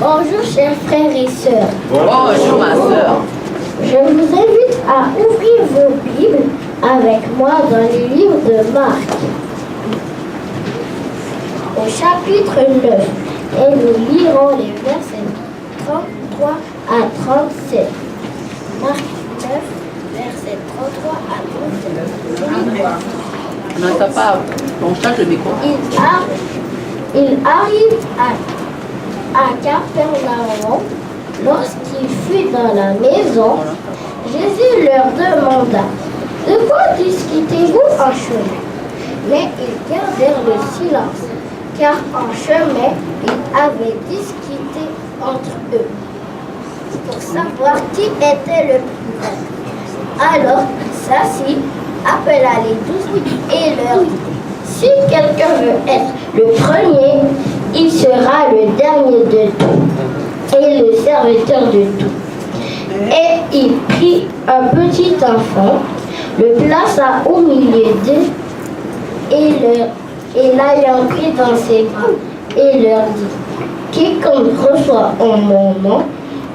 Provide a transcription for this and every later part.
Bonjour chers frères et sœurs. Bonjour ma sœur. Je vous invite à ouvrir vos Bibles avec moi dans le livre de Marc, au chapitre 9, et nous lirons les versets 33 à 37. Marc 9, versets 33 à 37. Non, t'as pas. On change le micro. Il arrive à Capernaum. Lorsqu'il fut dans la maison, Jésus leur demanda: de quoi discutez-vous en chemin? Mais ils gardèrent le silence, car en chemin, ils avaient discuté entre eux pour savoir qui était le plus grand. Alors il s'assit, appela les 12 et leur dit: si quelqu'un veut être le premier, il sera le dernier de tout et le serviteur de tout. Et il prit un petit enfant, le plaça au milieu d'eux et l'ayant pris dans ses bras et leur dit: quiconque reçoit en mon nom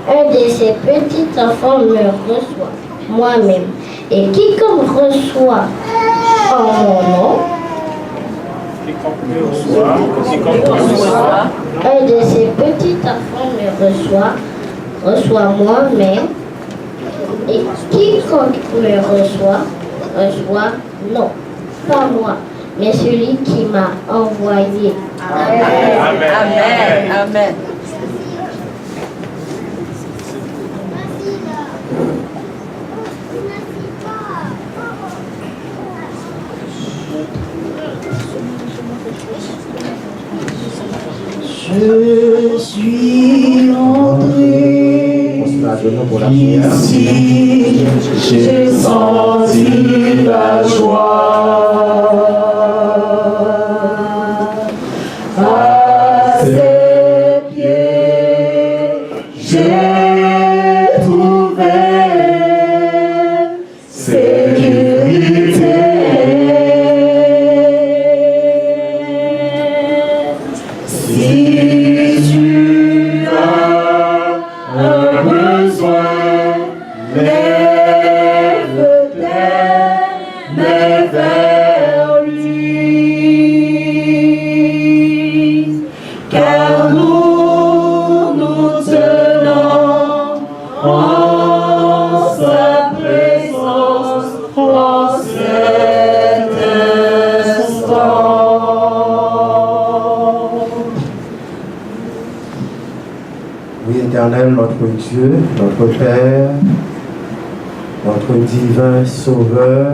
un de ces petits enfants me reçoit moi-même. Et quiconque reçoit en mon nom un de ces petits enfants me reçoit moi-même. Et quiconque me reçoit, non, pas moi, mais celui qui m'a envoyé. Amen. Amen. Amen. Je suis entré ici, j'ai senti la joie. À ses pieds, j'ai trouvé sécurité. Si tu as un besoin, lève tes mains vers lui, car nous tenons en sa présence en cet instant. Oui, Éternel, notre Dieu, notre Père, notre divin Sauveur,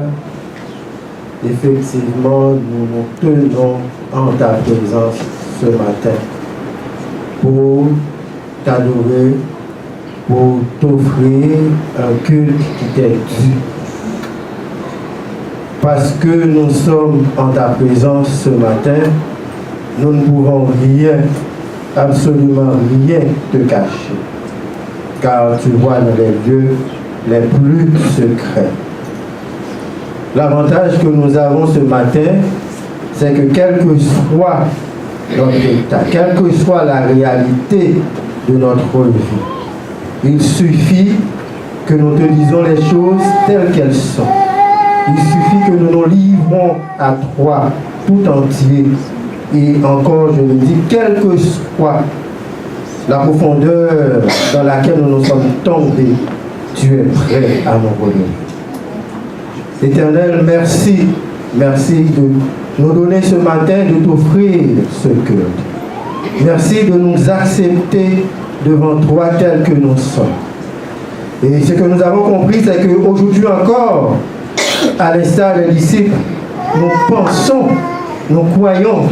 effectivement, nous nous tenons en ta présence ce matin pour t'adorer, pour t'offrir un culte qui t'est dû. Parce que nous sommes en ta présence ce matin, nous ne pouvons rien, absolument rien te cacher, car tu vois dans les lieux les plus secrets. L'avantage que nous avons ce matin, c'est que quel que soit notre état, quelle que soit la réalité de notre vie, il suffit que nous te disons les choses telles qu'elles sont. Il suffit que nous nous livrons à toi tout entier. Et encore, je le dis, quelle que soit la profondeur dans laquelle nous nous sommes tombés, tu es prêt à nous relever. Éternel, merci. Merci de nous donner ce matin, de t'offrir ce culte. Merci de nous accepter devant toi tel que nous sommes. Et ce que nous avons compris, c'est qu'aujourd'hui encore, à l'instar des disciples, nous pensons, nous croyons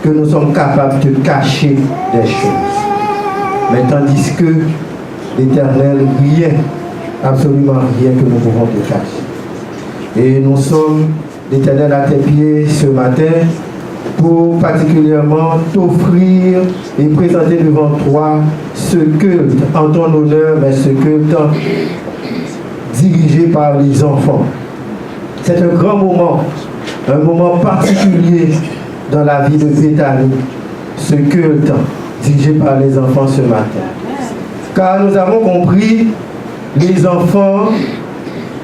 que nous sommes capables de cacher des choses. Mais tandis que l'Éternel, rien, absolument rien que nous pouvons te cacher. Et nous sommes, l'Éternel, à tes pieds ce matin pour particulièrement t'offrir et présenter devant toi ce culte en ton honneur, mais ce culte dirigé par les enfants. C'est un grand moment, un moment particulier dans la vie de Béthanie, ce culte dirigés par les enfants ce matin. Car nous avons compris, les enfants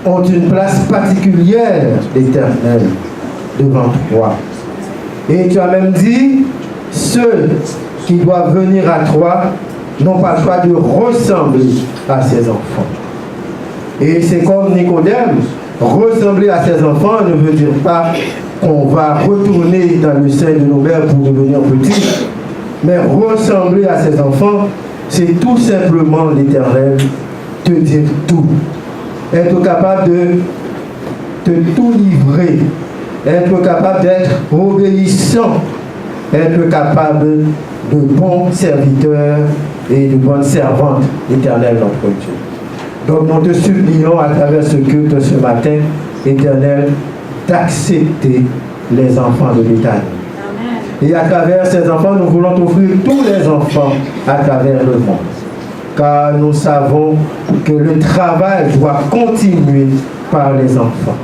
ont une place particulière d'Éternel devant toi. Et tu as même dit, ceux qui doivent venir à toi n'ont pas le choix de ressembler à ses enfants. Et c'est comme Nicodème, ressembler à ses enfants ne veut dire pas qu'on va retourner dans le sein de nos mères pour devenir petits, mais ressembler à ses enfants, c'est tout simplement l'Éternel te dire tout. Être capable de tout livrer, être capable d'être obéissant, être capable de bons serviteurs et de bonnes servantes, Éternel notre Dieu. Donc nous te supplions à travers ce culte ce matin, Éternel, d'accepter les enfants de l'Éternel. Et à travers ces enfants, nous voulons t'offrir tous les enfants à travers le monde. Car nous savons que le travail doit continuer par les enfants.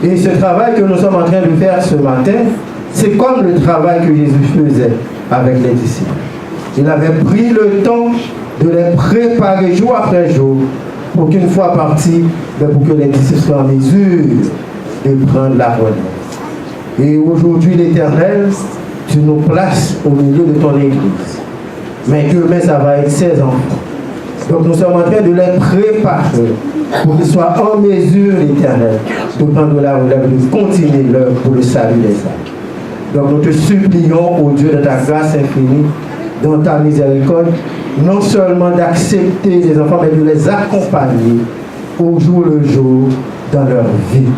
Et ce travail que nous sommes en train de faire ce matin, c'est comme le travail que Jésus faisait avec les disciples. Il avait pris le temps de les préparer jour après jour pour qu'une fois partis, pour que les disciples soient en mesure de prendre la relève. Et aujourd'hui, l'Éternel, tu nous places au milieu de ton Église. Mais demain, ça va être 16 enfants. Donc nous sommes en train de les préparer pour qu'ils soient en mesure, l'Éternel, de prendre la relève, de continuer l'œuvre pour le salut des âmes. Donc nous te supplions, ô Dieu de ta grâce infinie, dans ta miséricorde, non seulement d'accepter les enfants, mais de les accompagner au jour le jour dans leur vie.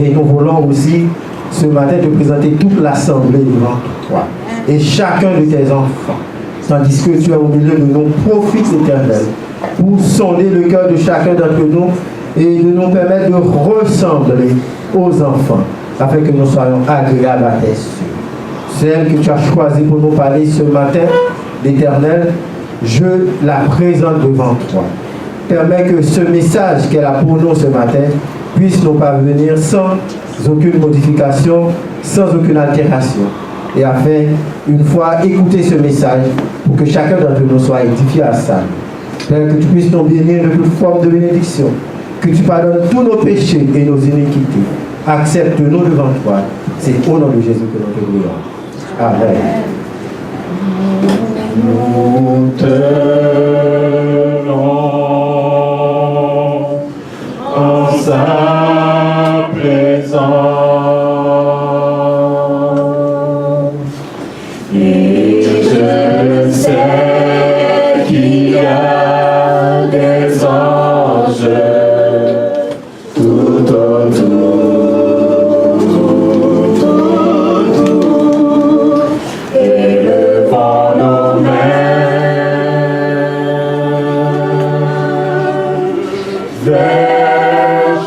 Et nous voulons aussi ce matin te présenter toute l'assemblée devant toi et chacun de tes enfants. Tandis que tu es au milieu de nous, profite l'Éternel pour sonder le cœur de chacun d'entre nous et de nous permettre de ressembler aux enfants afin que nous soyons agréables à tes yeux. Celle que tu as choisie pour nous parler ce matin, l'Éternel, je la présente devant toi. Permets que ce message qu'elle a pour nous ce matin puisse nous parvenir sans aucune modification, sans aucune altération. Et afin, une fois écouter ce message, pour que chacun d'entre nous soit édifié à ça. Père, que tu puisses nous bénir de toute forme de bénédiction, que tu pardonnes tous nos péchés et nos iniquités. Accepte-nous devant toi. C'est au nom de Jésus que nous te prions. Amen. Nous tenons en sa présence. Et je sais qu'il y a des anges tout autour. Vers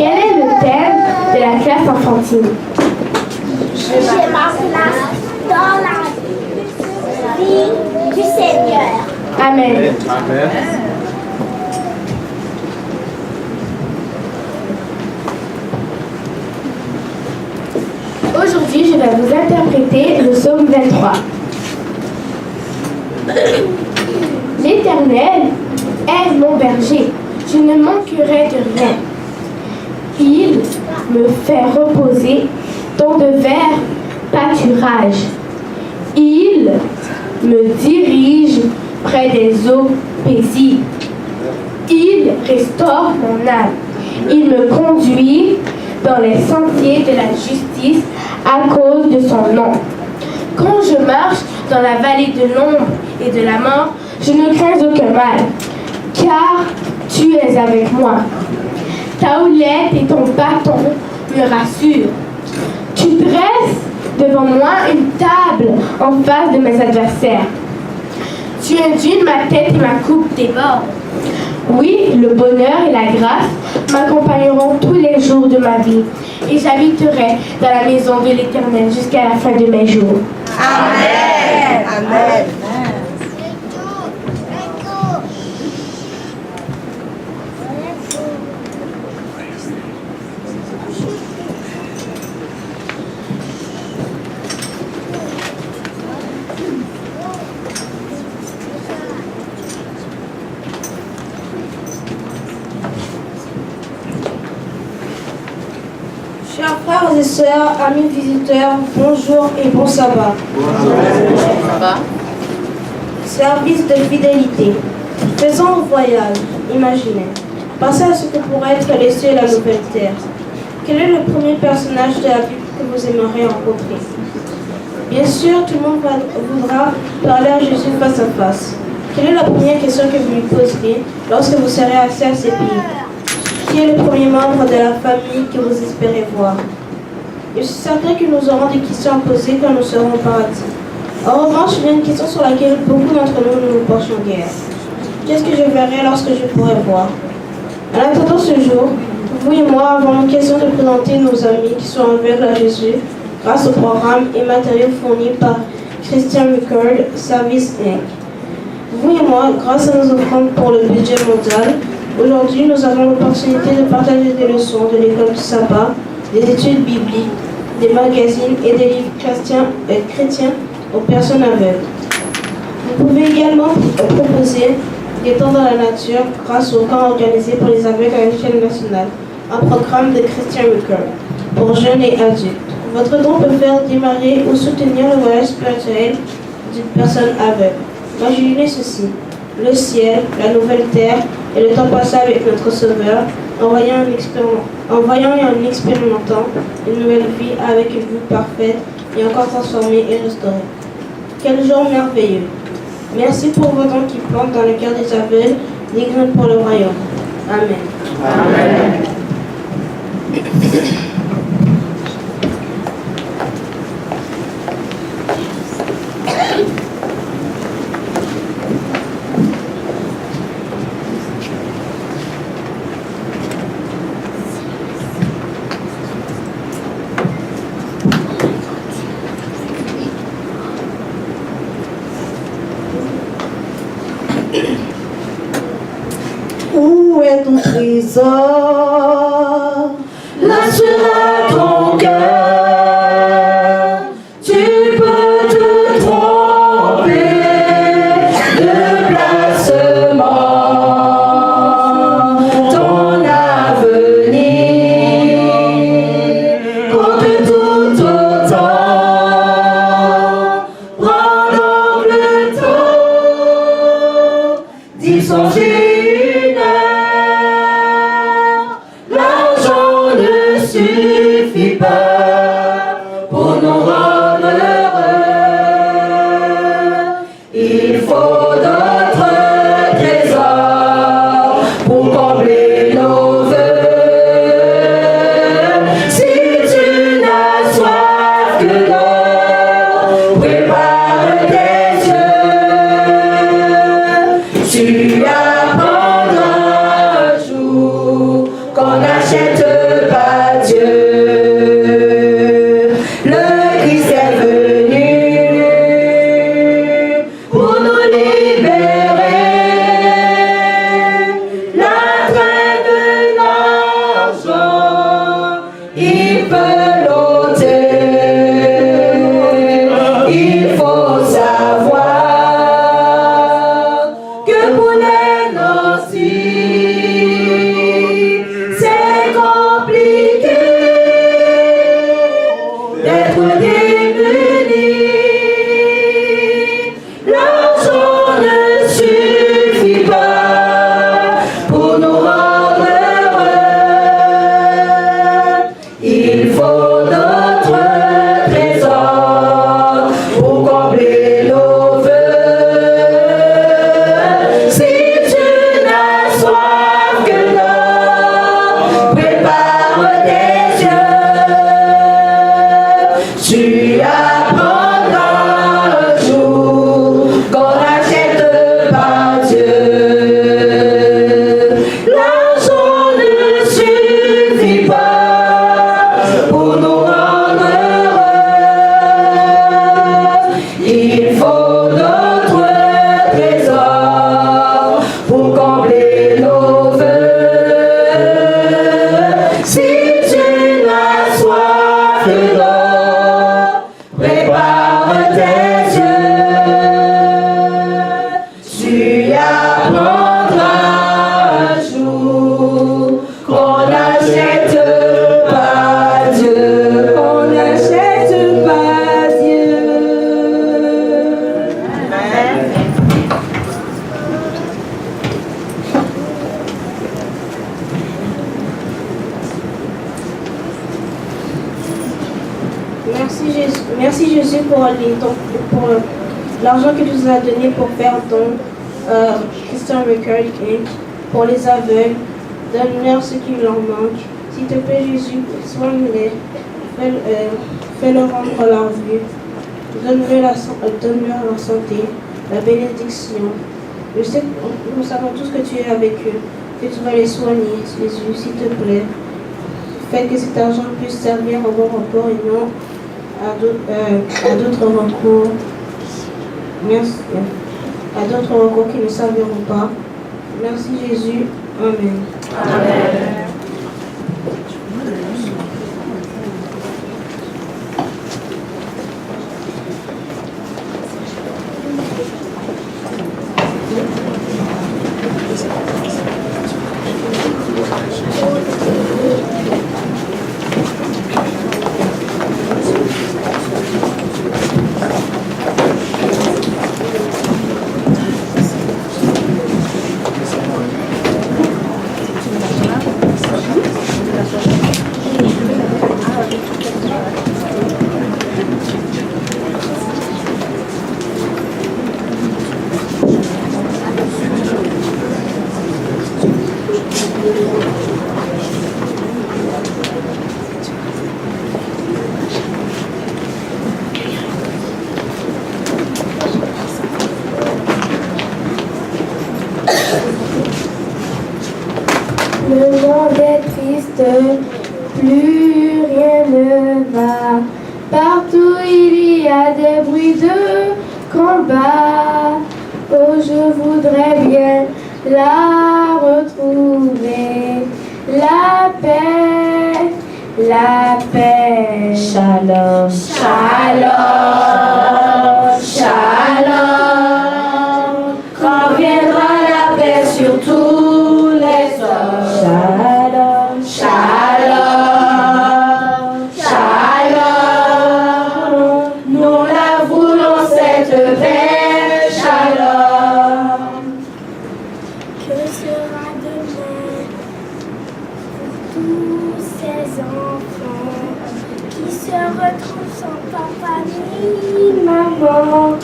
Quel est le thème de la classe enfantine? J'ai ma place dans la vie du Seigneur. Amen. Aujourd'hui, je vais vous interpréter le psaume 23. L'Éternel est mon berger, je ne manquerai de rien. Il me fait reposer dans de verts pâturages. Il me dirige près des eaux paisibles. Il restaure mon âme. Il me conduit dans les sentiers de la justice à cause de son nom. Quand je marche dans la vallée de l'ombre et de la mort, je ne crains aucun mal, car tu es avec moi. Ta houlette et ton bâton me rassurent. Tu dresses devant moi une table en face de mes adversaires. Tu induis ma tête et ma coupe déborde. Oui, le bonheur et la grâce m'accompagneront tous les jours de ma vie, et j'habiterai dans la maison de l'Éternel jusqu'à la fin de mes jours. Amen. Amen. Chers frères et sœurs, amis visiteurs, bonjour et bon sabbat. Service de fidélité. Faisons un voyage imaginaire. Pensez à ce que pourrait être les cieux et la nouvelle terre. Quel est le premier personnage de la Bible que vous aimeriez rencontrer? Bien sûr, tout le monde voudra parler à Jésus face à face. Quelle est la première question que vous lui poserez lorsque vous serez assis à ses pieds? Qui est le premier membre de la famille que vous espérez voir? Je suis certain que nous aurons des questions à poser quand nous serons au paradis. En revanche, il y a une question sur laquelle beaucoup d'entre nous ne nous penchons guère. Qu'est-ce que je verrai lorsque je pourrai voir? En attendant ce jour, vous et moi avons l'occasion de présenter nos amis qui sont aveugles à Jésus grâce au programme et matériaux fournis par Christian Record Service Inc. Vous et moi, grâce à nos offrandes pour le budget mondial, aujourd'hui, nous avons l'opportunité de partager des leçons de l'école du sabbat, des études bibliques, des magazines et des livres chrétiens aux personnes aveugles. Vous pouvez également proposer des temps dans la nature grâce au camp organisé pour les aveugles à l'échelle nationale, un programme de Christian Record pour jeunes et adultes. Votre don peut faire démarrer ou soutenir le voyage spirituel d'une personne aveugle. Imaginez ceci: le ciel, la nouvelle terre et le temps passé avec notre Sauveur, en voyant et en expérimentant une nouvelle vie avec une vie parfaite et encore transformée et restaurée. Quel jour merveilleux! Merci pour vos dons qui plantent dans le cœur des aveugles des graines pour le royaume. Amen. Amen. Où est ton trésor? Là sera ton cœur, tu peux te tromper de placement. Ton avenir compte tout autant. Prends donc le temps d'y songer. Suffit pas pour nous rendre heureux. Il faut d'autres trésors pour combler nos vœux. Si tu n'as soif que d'or, prépare tes yeux. Tu apprendras un jour qu'on achète pour l'argent que tu nous as donné pour faire ton Christian Record Inc. Pour les aveugles. Donne-leur ce qui leur manque. S'il te plaît, Jésus, soigne-les. Fais-leur rendre leur vue. Donne-leur la santé, la bénédiction. Je sais que nous savons tous que tu es avec eux, que tu vas les soigner, Jésus, s'il te plaît. Fais que cet argent puisse servir à bon report et non à d'autres recours. Merci. À d'autres recours qui ne serviront pas. Merci Jésus. Amen. Amen. Le monde est triste, plus rien ne va. Partout il y a des bruits de combat. Oh, je voudrais bien la retrouver. La paix. Shalom. Shalom, Shalom. Quand viendra la paix sur tous les hommes. Shalom, Shalom. Shalom. Nous la voulons cette paix. Shalom. Que sera demain pour tous ces enfants qui se retrouvent sans papa ni maman?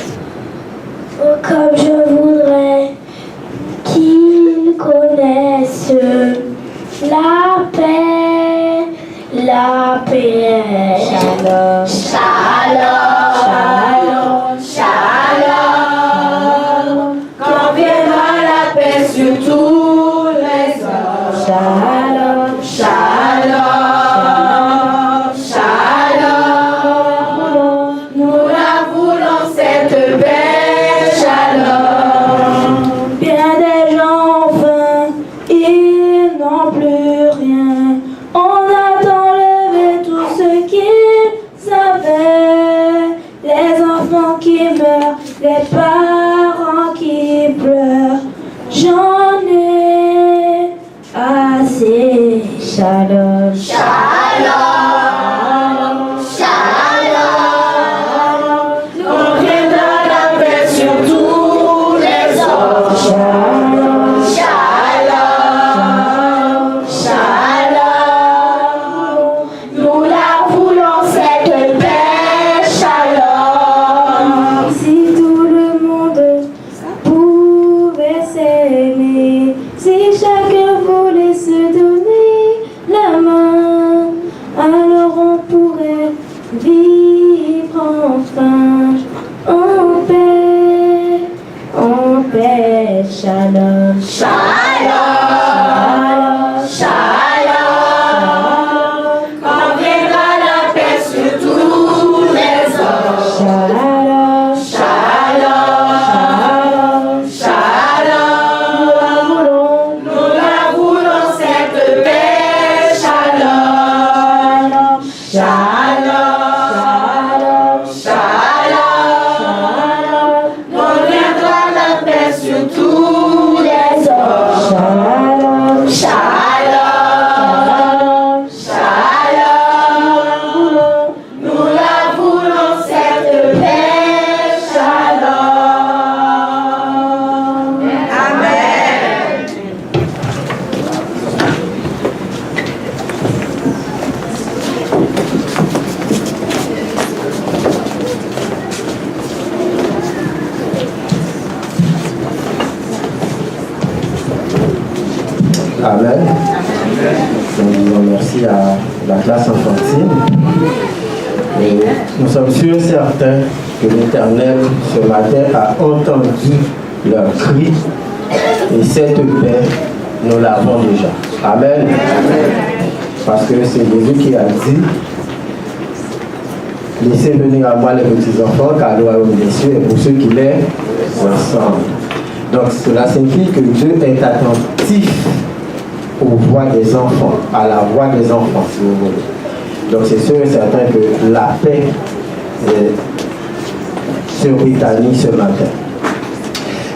Oh, comme je voudrais qu'ils connaissent la paix. Shalom. Shalom. Shalom. Quand viendra la paix sur tous les hommes. Shalom, Shalom. Shalom. Nous la voulons cette paix. Shalom. bien des gens ont faim, ils n'ont plus rien. On a enlevé tout ce qu'ils avaient. Les enfants qui meurent, les parents qui pleurent. J'en ai assez. Shalom. Shalom. Shalom. Quand viendra la paix sur tous les hommes. Shalom. Shalom. Shalom. Nous la voulons cette paix. Shalom. Si tout le monde pouvait s'aimer, si chacun voulait se donner la main, alors on pourrait vivre enfin en paix, shalom. Shalom. Shalom. Quand viendra la paix sur tous les hommes. Shalom. Shalom. Shalom. Nous la voulons cette paix. Shalom. Shalom. Shalom. Quand viendra la paix sur tous les hommes. Amen. Nous disons merci à la classe enfantine. Et nous sommes sûrs et certains que l'Éternel, ce matin, a entendu leur cri. Et cette paix, nous l'avons déjà. Amen. Parce que c'est Jésus qui a dit, laissez venir à moi les petits enfants, car le royaume des cieux est pour ceux qui les ressemblent. Donc cela signifie que Dieu est attentif aux voix des enfants, à la voix des enfants, si vous voulez. Donc c'est sûr et certain que la paix est sur Brittany ce matin.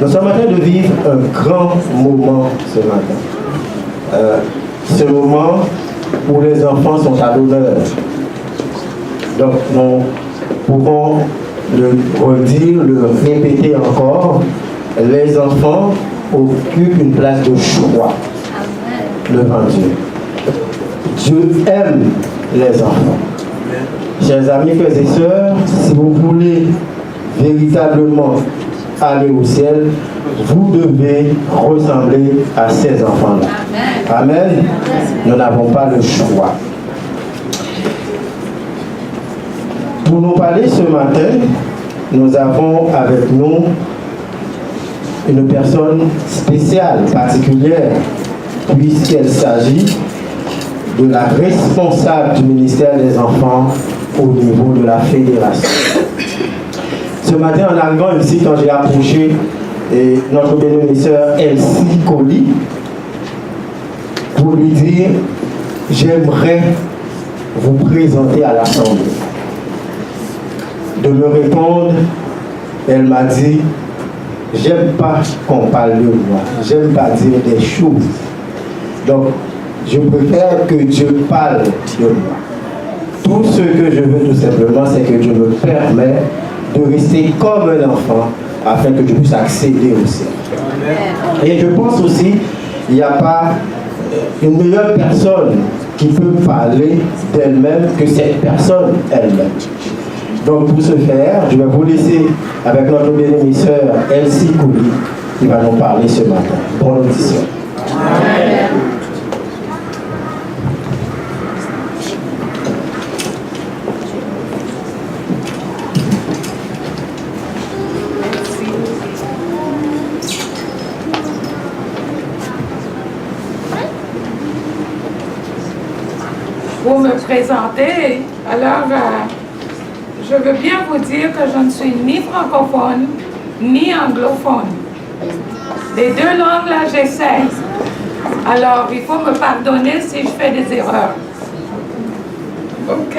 Nous sommes en train de vivre un grand moment ce matin. Ce moment où les enfants sont à l'honneur. Donc nous pouvons le redire, le répéter encore. Les enfants occupent une place de choix devant Dieu. Dieu aime les enfants. Chers amis, frères et sœurs, si vous voulez véritablement aller au ciel, vous devez ressembler à ces enfants-là. Amen. Nous n'avons pas le choix. Pour nous parler ce matin, nous avons avec nous une personne spéciale, particulière, puisqu'il s'agit de la responsable du ministère des enfants au niveau de la fédération. Ce matin, en arrivant ici, quand j'ai approché notre bien-aimée sœur Elsie Colli, pour lui dire, j'aimerais vous présenter à l'Assemblée. De me répondre, elle m'a dit, j'aime pas qu'on parle de moi, j'aime pas dire des choses. Donc, je préfère que Dieu parle de moi. Tout ce que je veux tout simplement, c'est que Dieu me permet de rester comme un enfant afin que je puisse accéder au ciel. Et je pense aussi, il n'y a pas une meilleure personne qui peut parler d'elle-même que cette personne elle-même. Donc pour ce faire, je vais vous laisser avec notre bien-aimée sœur Elsie Colli qui va nous parler ce matin. Bonne audition. Amen. Pour me présenter, alors je veux bien vous dire que je ne suis ni francophone ni anglophone. Les deux langues là j'essaie. Alors il faut me pardonner si je fais des erreurs. Ok?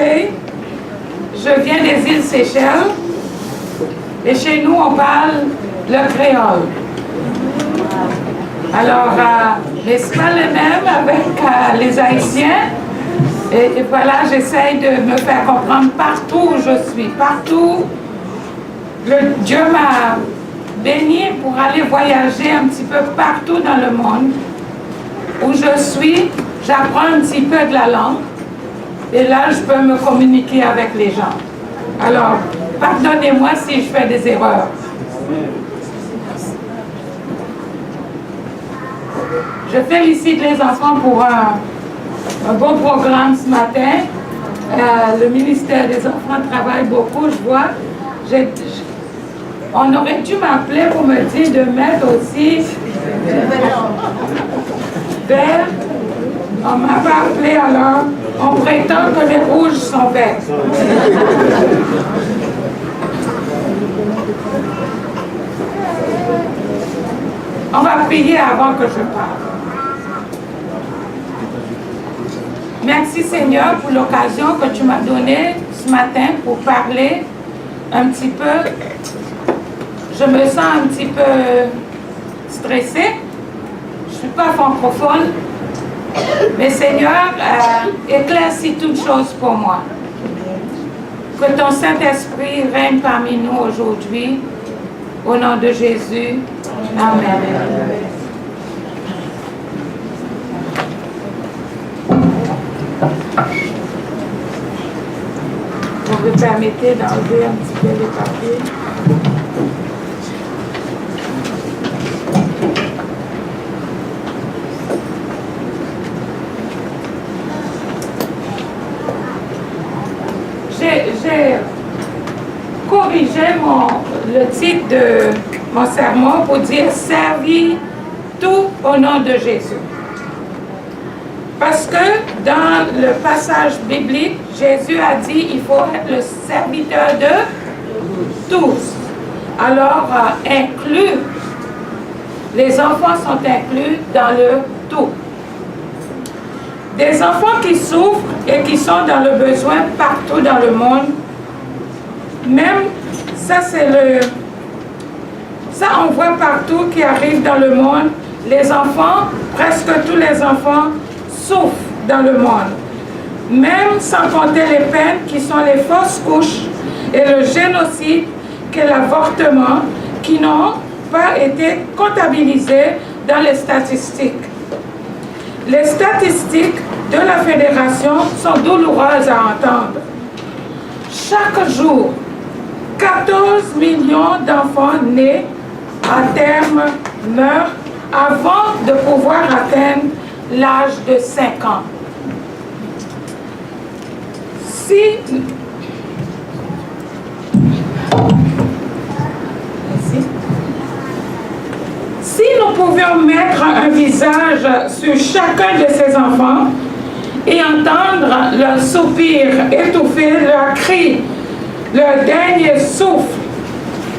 Je viens des îles Seychelles et chez nous on parle le créole. Alors, mais ce n'est pas le même avec les Haïtiens. Et voilà, j'essaye de me faire comprendre partout où je suis, partout. Dieu m'a béni pour aller voyager un petit peu partout dans le monde. Où je suis, j'apprends un petit peu de la langue. Et là, je peux me communiquer avec les gens. Alors, pardonnez-moi si je fais des erreurs. Je félicite les enfants pour un bon programme ce matin. Le ministère des enfants travaille beaucoup, je vois. On aurait dû m'appeler pour me dire de mettre aussi vert. On m'a pas appelé alors. On prétend que les rouges sont verts. On va prier avant que je parle. Merci Seigneur pour l'occasion que tu m'as donnée ce matin pour parler un petit peu. Je me sens un petit peu stressée. Je ne suis pas francophone. Mais Seigneur, éclaircis toutes choses pour moi. Que ton Saint-Esprit règne parmi nous aujourd'hui. Au nom de Jésus. Amen. Vous me permettez d'enlever un petit peu les papiers. le titre de mon sermon pour dire « Servir tout au nom de Jésus ». Parce que dans le passage biblique, Jésus a dit il faut être le serviteur de tous. Alors, inclus, les enfants sont inclus dans le tout. Des enfants qui souffrent et qui sont dans le besoin partout dans le monde, même ça ça on voit partout qui arrive dans le monde, les enfants, presque tous les enfants souffrent dans le monde. Même sans compter les peines qui sont les fausses couches et le génocide qu'est l'avortement qui n'ont pas été comptabilisés dans les statistiques. Les statistiques de la Fédération sont douloureuses à entendre. Chaque jour, 14 millions d'enfants nés à terme meurent avant de pouvoir atteindre l'âge de 5 ans. Si nous pouvions mettre un visage sur chacun de ces enfants et entendre leur soupir étouffé, leur cri, leur dernier souffle,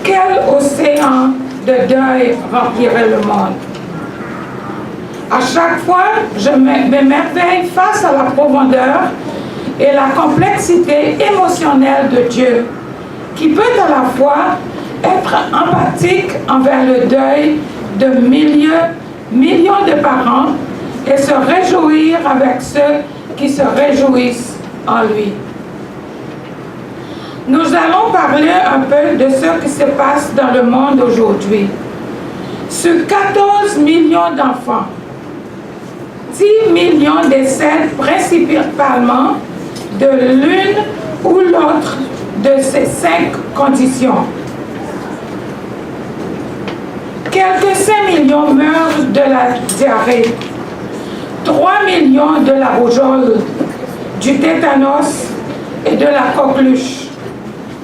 quel océan de deuil remplirait le monde. À chaque fois, je m'émerveille face à la profondeur et la complexité émotionnelle de Dieu, qui peut à la fois être empathique envers le deuil de millions de parents et se réjouir avec ceux qui se réjouissent en lui. Nous allons parler un peu de ce qui se passe dans le monde aujourd'hui. Sur 14 millions d'enfants, 10 millions décèdent principalement de l'une ou l'autre de ces 5 conditions. Quelques 5 millions meurent de la diarrhée, 3 millions de la rougeole, du tétanos et de la coqueluche,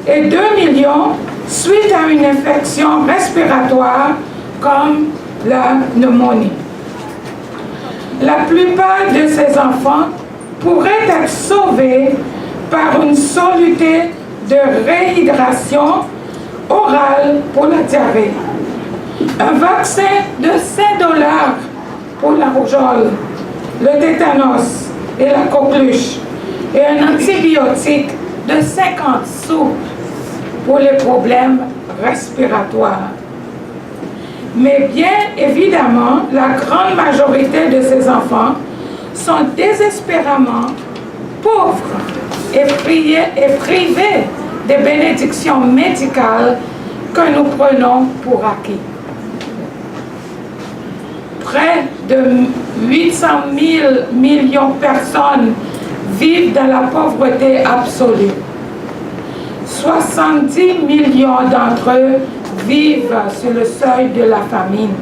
et 2 millions suite à une infection respiratoire comme la pneumonie. La plupart de ces enfants pourraient être sauvés par une soluté de réhydration orale pour la diarrhée, un vaccin de $5 pour la rougeole, le tétanos et la coqueluche, et un antibiotique de 50 sous pour les problèmes respiratoires. Mais bien évidemment, la grande majorité de ces enfants sont désespérément pauvres et privés des bénédictions médicales que nous prenons pour acquis. Près de 800 000 millions de personnes vivent dans la pauvreté absolue. 70 millions d'entre eux vivent sur le seuil de la famine.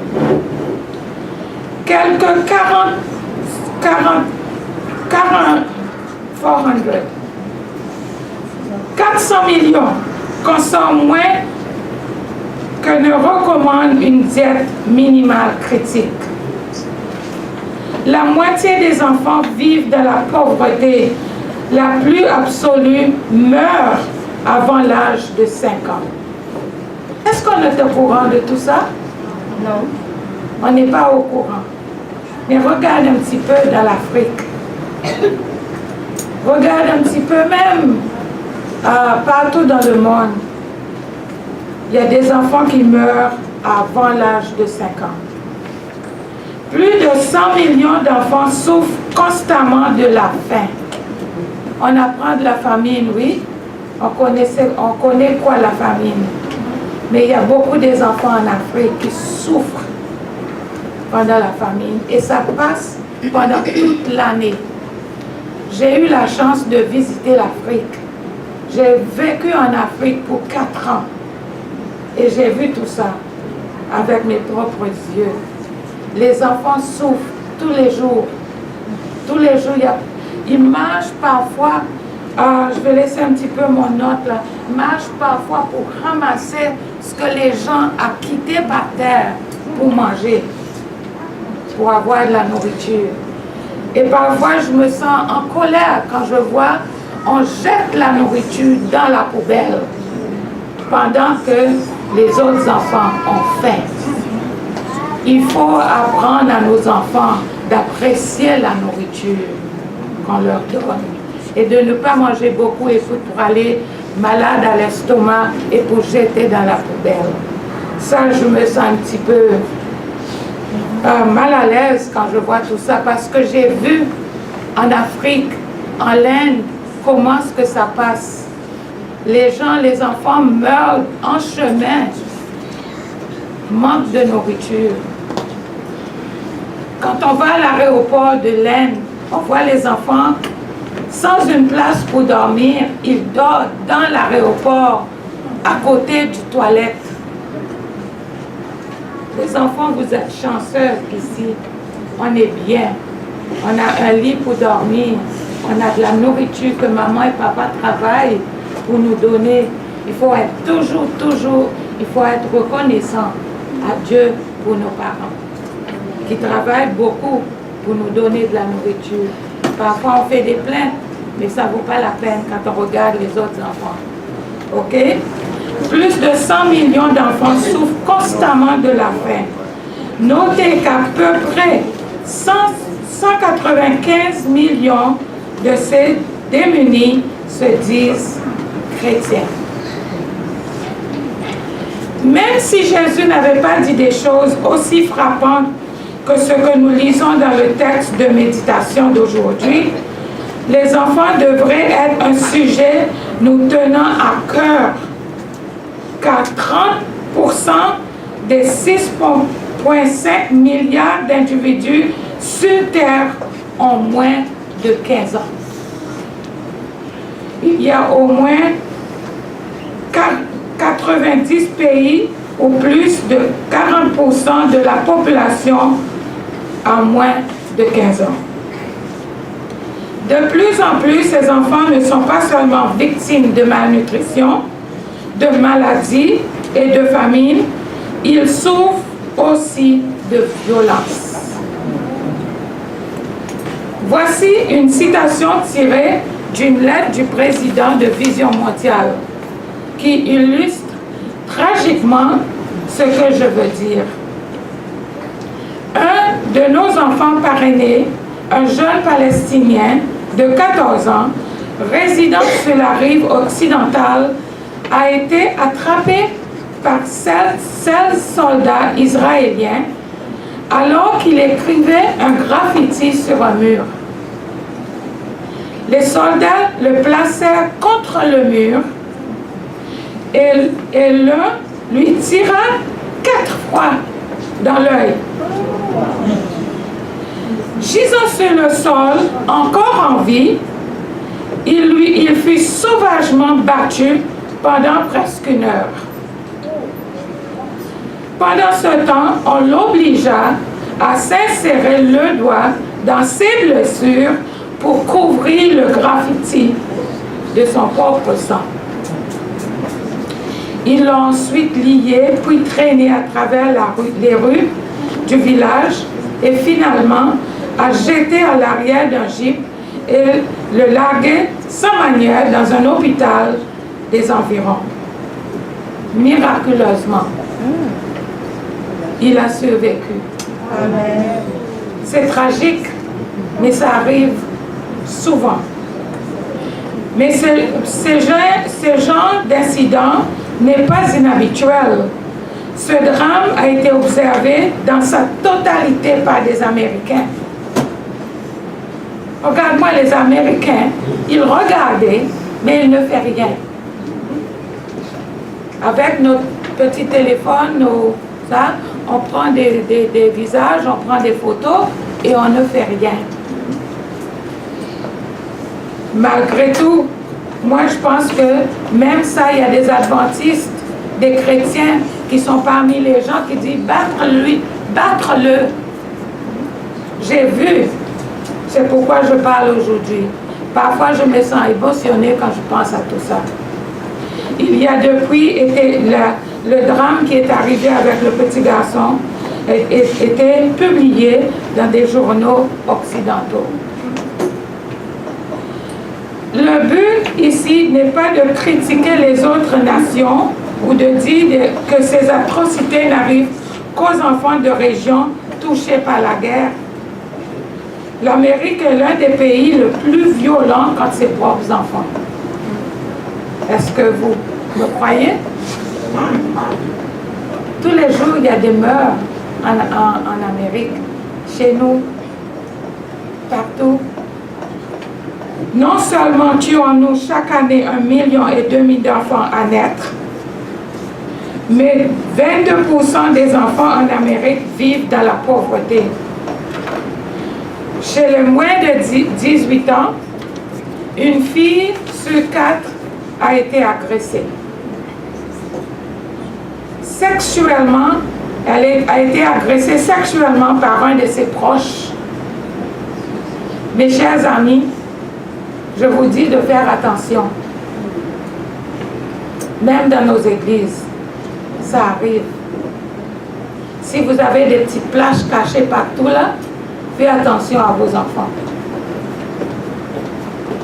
Quelques 400 millions consomment moins que ne recommande une diète minimale critique. La moitié des enfants vivent dans la pauvreté la plus absolue, meurent avant l'âge de 5 ans. Est-ce qu'on est au courant de tout ça? Non. On n'est pas au courant. Mais regarde un petit peu dans l'Afrique. Regarde un petit peu même partout dans le monde. Il y a des enfants qui meurent avant l'âge de 5 ans. Plus de 100 millions d'enfants souffrent constamment de la faim. On apprend de la famine, oui. On connaît quoi la famine. Mais il y a beaucoup des enfants en Afrique qui souffrent pendant la famine. Et ça passe pendant toute l'année. J'ai eu la chance de visiter l'Afrique. J'ai vécu en Afrique pour 4 ans. Et j'ai vu tout ça avec mes propres yeux. Les enfants souffrent tous les jours. Tous les jours, ils mangent parfois Je vais laisser un petit peu mon note là. Marche parfois pour ramasser ce que les gens ont quitté par terre pour manger, pour avoir de la nourriture. Et parfois, je me sens en colère quand je vois on jette la nourriture dans la poubelle pendant que les autres enfants ont faim. Il faut apprendre à nos enfants d'apprécier la nourriture qu'on leur donne et de ne pas manger beaucoup et pour aller malade à l'estomac et pour jeter dans la poubelle. Ça, je me sens un petit peu mal à l'aise quand je vois tout ça parce que j'ai vu en Afrique, en Inde, comment est-ce que ça passe. Les gens, les enfants meurent en chemin, manque de nourriture. Quand on va à l'aéroport de l'Inde, on voit les enfants sans une place pour dormir, ils dorment dans l'aéroport, à côté du toilette. Les enfants, vous êtes chanceux ici. On est bien. On a un lit pour dormir. On a de la nourriture que maman et papa travaillent pour nous donner. Il faut être toujours, il faut être reconnaissant à Dieu pour nos parents, qui travaillent beaucoup pour nous donner de la nourriture. Parfois, on fait des plaintes, mais ça ne vaut pas la peine quand on regarde les autres enfants. OK? Plus de 100 millions d'enfants souffrent constamment de la faim. Notez qu'à peu près 195 millions de ces démunis se disent chrétiens. Même si Jésus n'avait pas dit des choses aussi frappantes que ce que nous lisons dans le texte de méditation d'aujourd'hui, les enfants devraient être un sujet nous tenant à cœur, car 30% des 6,5 milliards d'individus sur Terre ont moins de 15 ans. Il y a au moins 90 pays où plus de 40% de la population a moins de 15 ans. De plus en plus, ces enfants ne sont pas seulement victimes de malnutrition, de maladies et de famine, ils souffrent aussi de violence. Voici une citation tirée d'une lettre du président de Vision Mondiale qui illustre tragiquement ce que je veux dire. Un de nos enfants parrainés, un jeune Palestinien de 14 ans, résidant sur la rive occidentale, a été attrapé par 16 soldats israéliens alors qu'il écrivait un graffiti sur un mur. Les soldats le placèrent contre le mur et l'un lui tira 4 fois dans l'œil. Gisant sur le sol, encore en vie, il fut sauvagement battu pendant presque 1 heure. Pendant ce temps, on l'obligea à s'insérer le doigt dans ses blessures pour couvrir le graffiti de son propre sang. Ils l'ont ensuite lié, puis traîné à travers les rues du village et finalement a jeté à l'arrière d'un jeep et le largué sans manière dans un hôpital des environs. Miraculeusement, il a survécu. C'est tragique, mais ça arrive souvent. Mais ce genre d'incident n'est pas inhabituel. Ce drame a été observé dans sa totalité par des Américains. Regarde-moi les Américains, ils regardaient, mais ils ne font rien. Avec notre petit téléphone, on prend des visages, on prend des photos et on ne fait rien. Malgré tout, moi je pense que même ça, il y a des adventistes, des chrétiens qui sont parmi les gens qui disent battre-le. J'ai vu, c'est pourquoi je parle aujourd'hui. Parfois, je me sens émotionnée quand je pense à tout ça. Il y a depuis été le drame qui est arrivé avec le petit garçon était publié dans des journaux occidentaux. Le but ici n'est pas de critiquer les autres nations ou de dire que ces atrocités n'arrivent qu'aux enfants de régions touchées par la guerre. L'Amérique est l'un des pays le plus violents contre ses propres enfants. Est-ce que vous me croyez? Tous les jours, il y a des meurtres en Amérique, chez nous, partout. Non seulement tuons-nous chaque année 1,2 million d'enfants à naître, mais 22% des enfants en Amérique vivent dans la pauvreté. Chez les moins de 18 ans, une fille sur 4 a été agressée. Sexuellement, elle a été agressée sexuellement par un de ses proches. Mes chers amis, je vous dis de faire attention. Même dans nos églises, ça arrive. Si vous avez des petites plages cachées partout là, faites attention à vos enfants.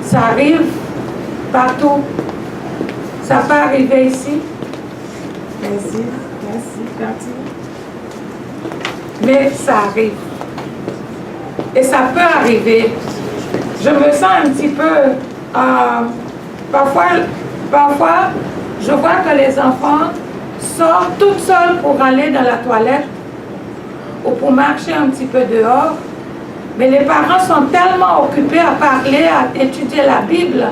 Ça arrive partout. Ça peut arriver ici. Merci, merci. Mais ça arrive. Et ça peut arriver. Je me sens un petit peu... parfois, je vois que les enfants sortent toutes seules pour aller dans la toilette ou pour marcher un petit peu dehors. Mais les parents sont tellement occupés à parler, à étudier la Bible,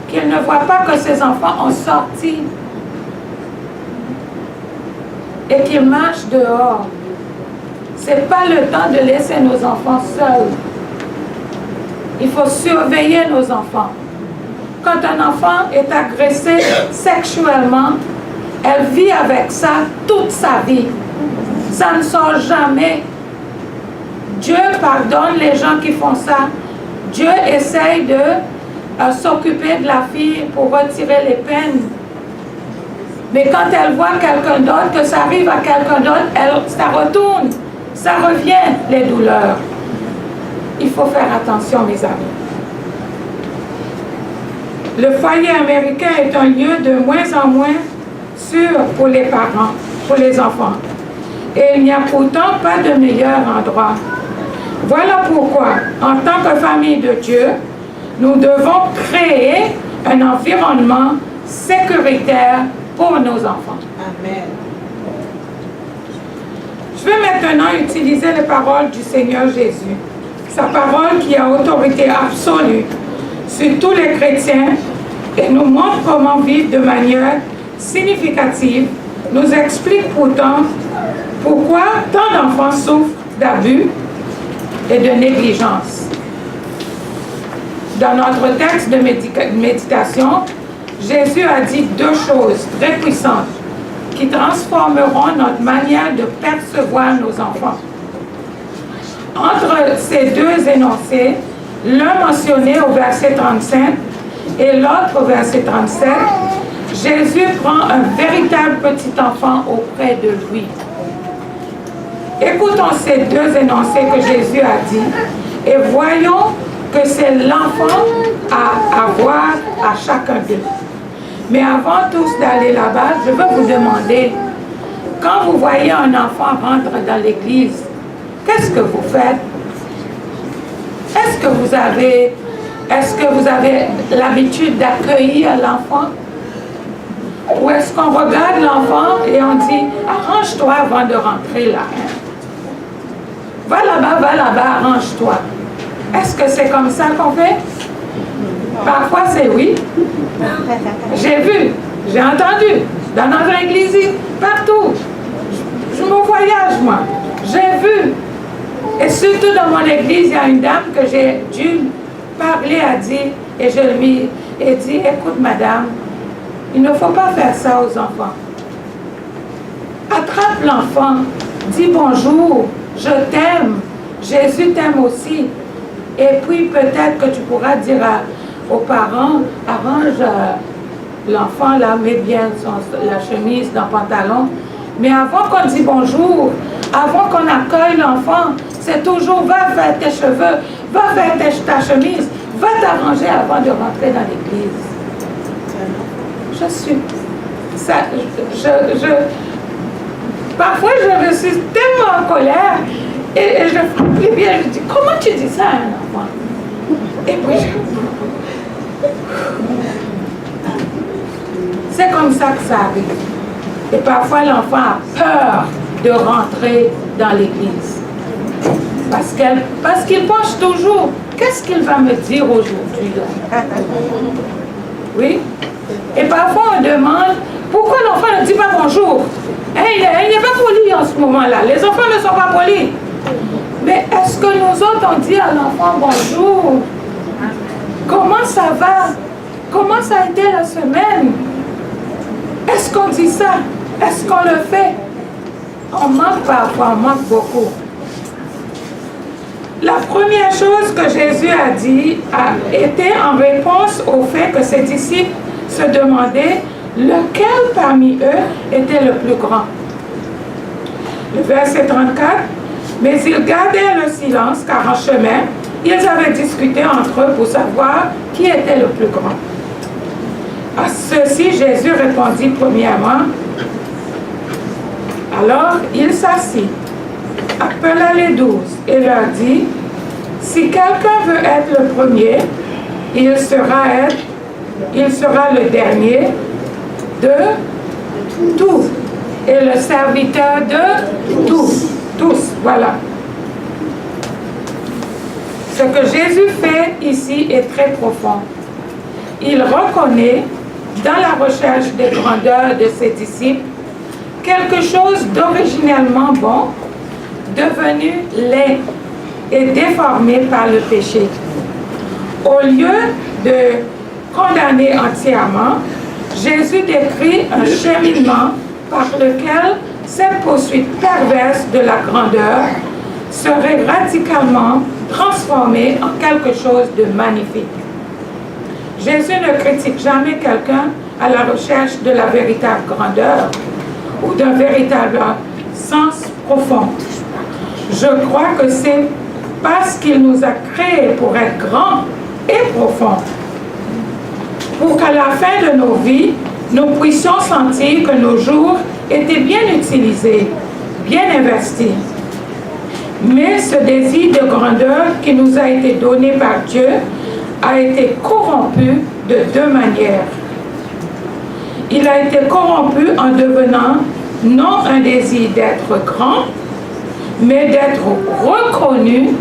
qu'ils ne voient pas que ces enfants ont sorti et qu'ils marchent dehors. Ce n'est pas le temps de laisser nos enfants seuls. Il faut surveiller nos enfants. Quand un enfant est agressé sexuellement, elle vit avec ça toute sa vie. Ça ne sort jamais. Dieu pardonne les gens qui font ça. Dieu essaye de s'occuper de la fille pour retirer les peines. Mais quand elle voit quelqu'un d'autre, que ça arrive à quelqu'un d'autre, ça retourne. Ça revient, les douleurs. Il faut faire attention, mes amis. Le foyer américain est un lieu de moins en moins sûr pour les parents, pour les enfants. Et il n'y a pourtant pas de meilleur endroit. Voilà pourquoi, en tant que famille de Dieu, nous devons créer un environnement sécuritaire pour nos enfants. Amen. Je vais maintenant utiliser les paroles du Seigneur Jésus, sa parole qui a autorité absolue sur tous les chrétiens et nous montre comment vivre de manière significative, nous explique pourtant pourquoi tant d'enfants souffrent d'abus et de négligence. Dans notre texte de méditation, Jésus a dit 2 choses très puissantes qui transformeront notre manière de percevoir nos enfants. Entre ces 2 énoncés, l'un mentionné au verset 35 et l'autre au verset 37, Jésus prend un véritable petit enfant auprès de lui. Écoutons ces 2 énoncés que Jésus a dit et voyons que c'est l'enfant à avoir à chacun d'eux. Mais avant tous d'aller là-bas, je veux vous demander, quand vous voyez un enfant rentrer dans l'église, qu'est-ce que vous faites? Est-ce que vous avez l'habitude d'accueillir l'enfant? Ou est-ce qu'on regarde l'enfant et on dit, arrange-toi avant de rentrer là. Va là-bas, arrange-toi. Est-ce que c'est comme ça qu'on fait? Parfois c'est oui. J'ai vu, j'ai entendu, dans notre église, partout. Je me voyage, moi. J'ai vu. Et surtout dans mon église, il y a une dame que j'ai dû parler à dire, et je lui ai dit, écoute madame, il ne faut pas faire ça aux enfants. Attrape l'enfant, dis bonjour, je t'aime, Jésus t'aime aussi. Et puis peut-être que tu pourras dire aux parents, arrange l'enfant là, met bien la chemise dans le pantalon. Mais avant qu'on dise bonjour, avant qu'on accueille l'enfant, c'est toujours va faire tes cheveux, va faire ta chemise, va t'arranger avant de rentrer dans l'église. Parfois je suis tellement en colère et je frappe les pieds, je dis comment tu dis ça à un enfant? Et puis c'est comme ça que ça arrive. Et parfois l'enfant a peur de rentrer dans l'église. Parce qu'il pense toujours, qu'est-ce qu'il va me dire aujourd'hui? Oui. Et parfois on demande, pourquoi l'enfant ne dit pas bonjour? Il n'est pas poli en ce moment-là. Les enfants ne sont pas polis. Mais est-ce que nous autres on dit à l'enfant bonjour? Comment ça va? Comment ça a été la semaine? Est-ce qu'on dit ça? Est-ce qu'on le fait? On manque parfois, on manque beaucoup. La première chose que Jésus a dit a été en réponse au fait que ses disciples se demandaient lequel parmi eux était le plus grand. Le verset 34, mais ils gardaient le silence car en chemin, ils avaient discuté entre eux pour savoir qui était le plus grand. À ceci, Jésus répondit premièrement. Alors il s'assit, appela les 12 et leur dit, si quelqu'un veut être le premier, il sera le dernier de tout et le serviteur de tous. Voilà. Ce que Jésus fait ici est très profond. Il reconnaît dans la recherche des grandeurs de ses disciples quelque chose d'originellement bon, devenu laid et déformé par le péché. Au lieu de condamner entièrement, Jésus décrit un cheminement par lequel cette poursuite perverse de la grandeur serait radicalement transformée en quelque chose de magnifique. Jésus ne critique jamais quelqu'un à la recherche de la véritable grandeur ou d'un véritable sens profond. Je crois que c'est parce qu'il nous a créés pour être grands et profonds, pour qu'à la fin de nos vies, nous puissions sentir que nos jours étaient bien utilisés, bien investis. Mais ce désir de grandeur qui nous a été donné par Dieu a été corrompu de deux manières. Il a été corrompu en devenant non un désir d'être grand, mais d'être reconnu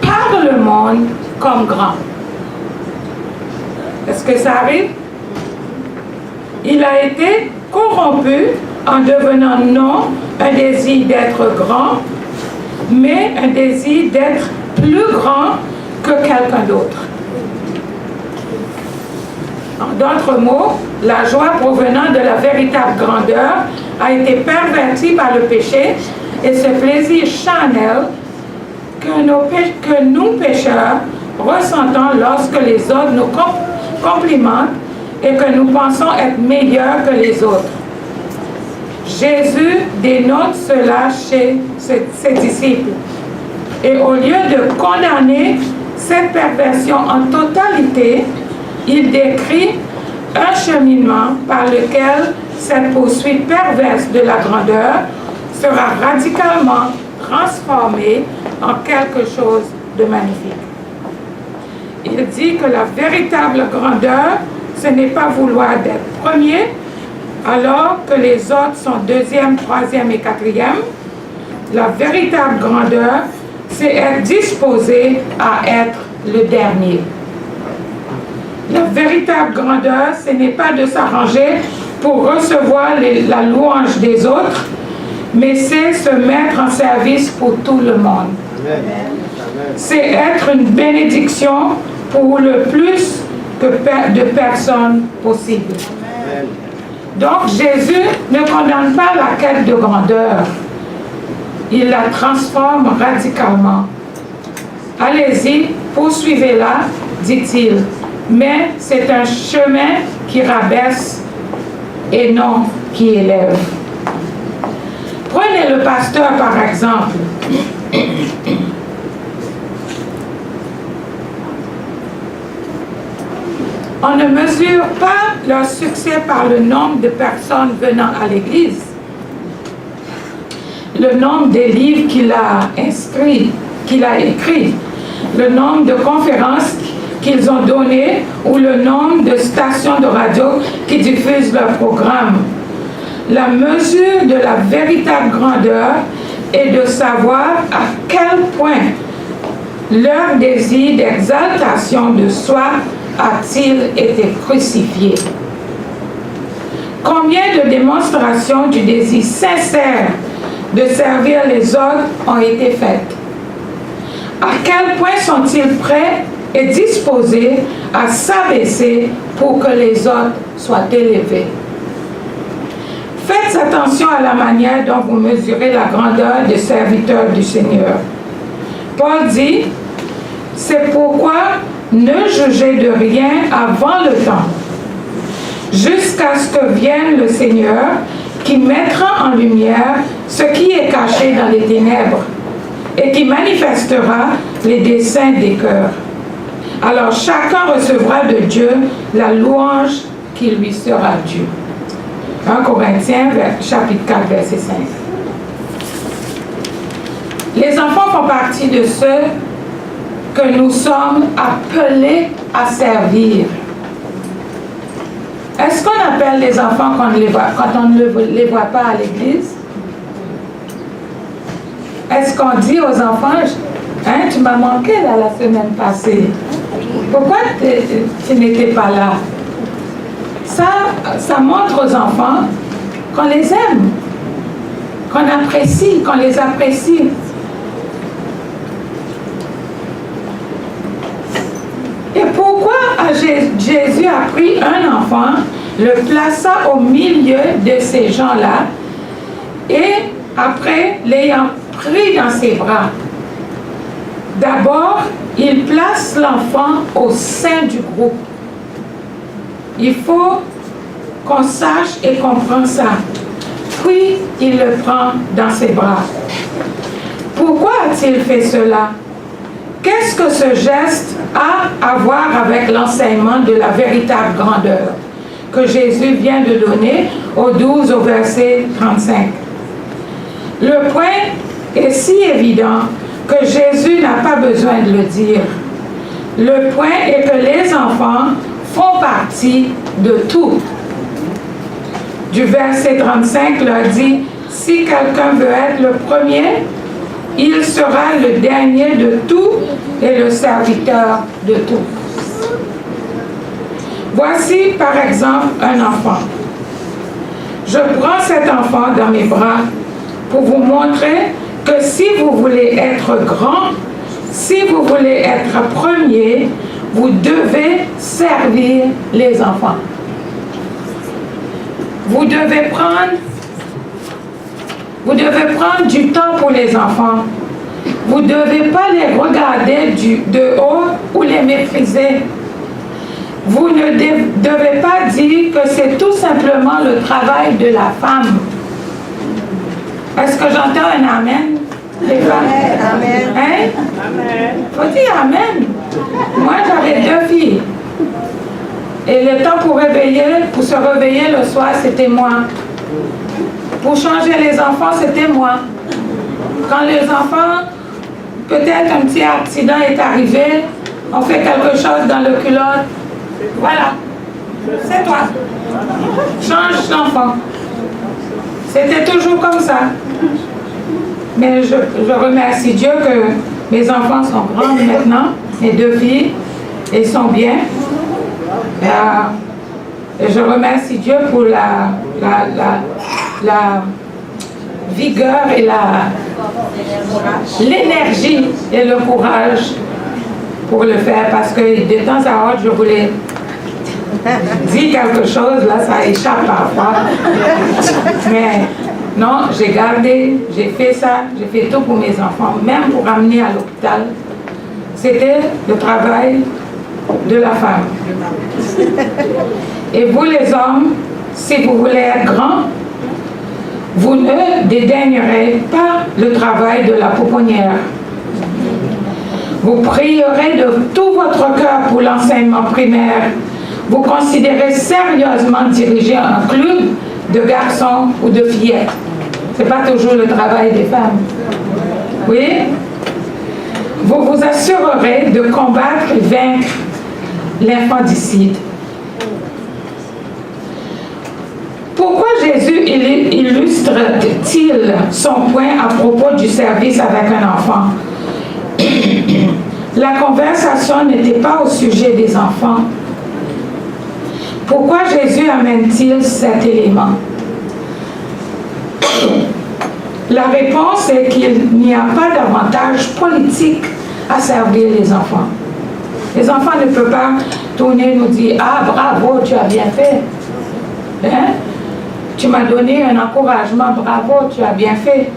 par le monde comme grand. Est-ce que ça arrive? Il a été corrompu en devenant non un désir d'être grand, mais un désir d'être plus grand que quelqu'un d'autre. En d'autres mots, la joie provenant de la véritable grandeur a été pervertie par le péché et ce plaisir charnel que nous pécheurs ressentons lorsque les autres nous complimentent et que nous pensons être meilleurs que les autres. Jésus dénote cela chez ses disciples. Et au lieu de condamner cette perversion en totalité, il décrit un cheminement par lequel cette poursuite perverse de la grandeur sera radicalement transformée en quelque chose de magnifique. Il dit que la véritable grandeur, ce n'est pas vouloir d'être premier, alors que les autres sont deuxième, troisième et quatrième. La véritable grandeur, c'est être disposé à être le dernier. La véritable grandeur, ce n'est pas de s'arranger pour recevoir la louange des autres, mais c'est se mettre en service pour tout le monde. C'est être une bénédiction pour le plus de personnes possible. Donc Jésus ne condamne pas la quête de grandeur. Il la transforme radicalement. Allez-y, poursuivez-la, dit-il. Mais c'est un chemin qui rabaisse et non qui élève. Prenez le pasteur par exemple. On ne mesure pas leur succès par le nombre de personnes venant à l'église, le nombre de livres qu'il a écrits, le nombre de conférences qu'ils ont données ou le nombre de stations de radio qui diffusent leurs programmes. La mesure de la véritable grandeur est de savoir à quel point leur désir d'exaltation de soi a-t-il été crucifié. Combien de démonstrations du désir sincère de servir les autres ont été faites? À quel point sont-ils prêts et disposés à s'abaisser pour que les autres soient élevés? Faites attention à la manière dont vous mesurez la grandeur des serviteurs du Seigneur. Paul dit, c'est pourquoi ne jugez de rien avant le temps, jusqu'à ce que vienne le Seigneur qui mettra en lumière ce qui est caché dans les ténèbres et qui manifestera les desseins des cœurs. Alors chacun recevra de Dieu la louange qui lui sera due. 1 Corinthiens, chapitre 4, verset 5. Les enfants font partie de ceux que nous sommes appelés à servir. Est-ce qu'on appelle les enfants quand on ne les voit pas à l'église? Est-ce qu'on dit aux enfants, hein, tu m'as manqué là, la semaine passée? Pourquoi tu n'étais pas là? Ça montre aux enfants qu'on les aime, qu'on apprécie, qu'on les apprécie. Et pourquoi Jésus a pris un enfant, le plaça au milieu de ces gens-là, et après l'ayant pris dans ses bras, d'abord, il place l'enfant au sein du groupe. Il faut qu'on sache et comprenne ça. Puis, il le prend dans ses bras. Pourquoi a-t-il fait cela? Qu'est-ce que ce geste a à voir avec l'enseignement de la véritable grandeur que Jésus vient de donner au 12 au verset 35? Le point est si évident que Jésus n'a pas besoin de le dire. Le point est que les enfants font partie de tout. Du verset 35 leur dit, si quelqu'un veut être le premier, il sera le dernier de tout et le serviteur de tout. Voici par exemple un enfant. Je prends cet enfant dans mes bras pour vous montrer que si vous voulez être grand, si vous voulez être premier, vous devez servir les enfants. Vous devez prendre du temps pour les enfants. Vous ne devez pas les regarder de haut ou les mépriser. Vous ne devez pas dire que c'est tout simplement le travail de la femme. Est-ce que j'entends un amen? Les femmes? Amen. Hein? Amen. Faut dire amen. Moi, j'avais 2 filles. Et le temps pour se réveiller le soir, c'était moi. Pour changer les enfants, c'était moi. Quand les enfants, peut-être un petit accident est arrivé, on fait quelque chose dans le culotte, voilà, c'est toi. Change l'enfant. C'était toujours comme ça. Mais je remercie Dieu que mes enfants sont grands maintenant, mes 2 filles, et sont bien. Et je remercie Dieu pour la vigueur et l'énergie et le courage pour le faire, parce que de temps à autre je voulais dire quelque chose, là ça échappe parfois, mais non, j'ai gardé, j'ai fait ça, j'ai fait tout pour mes enfants, même pour amener à l'hôpital, c'était le travail de la femme. Et vous les hommes, si vous voulez être grands, vous ne dédaignerez pas le travail de la pouponnière. Vous prierez de tout votre cœur pour l'enseignement primaire. Vous considérez sérieusement diriger un club de garçons ou de fillettes. Ce n'est pas toujours le travail des femmes. Oui? Vous vous assurerez de combattre et vaincre l'infanticide. Pourquoi Jésus illustre-t-il son point à propos du service avec un enfant? La conversation n'était pas au sujet des enfants. Pourquoi Jésus amène-t-il cet élément? La réponse est qu'il n'y a pas d'avantage politique à servir les enfants. Les enfants ne peuvent pas tourner et nous dire « Ah, bravo, tu as bien fait. Hein? Tu m'as donné un encouragement, bravo, tu as bien fait. »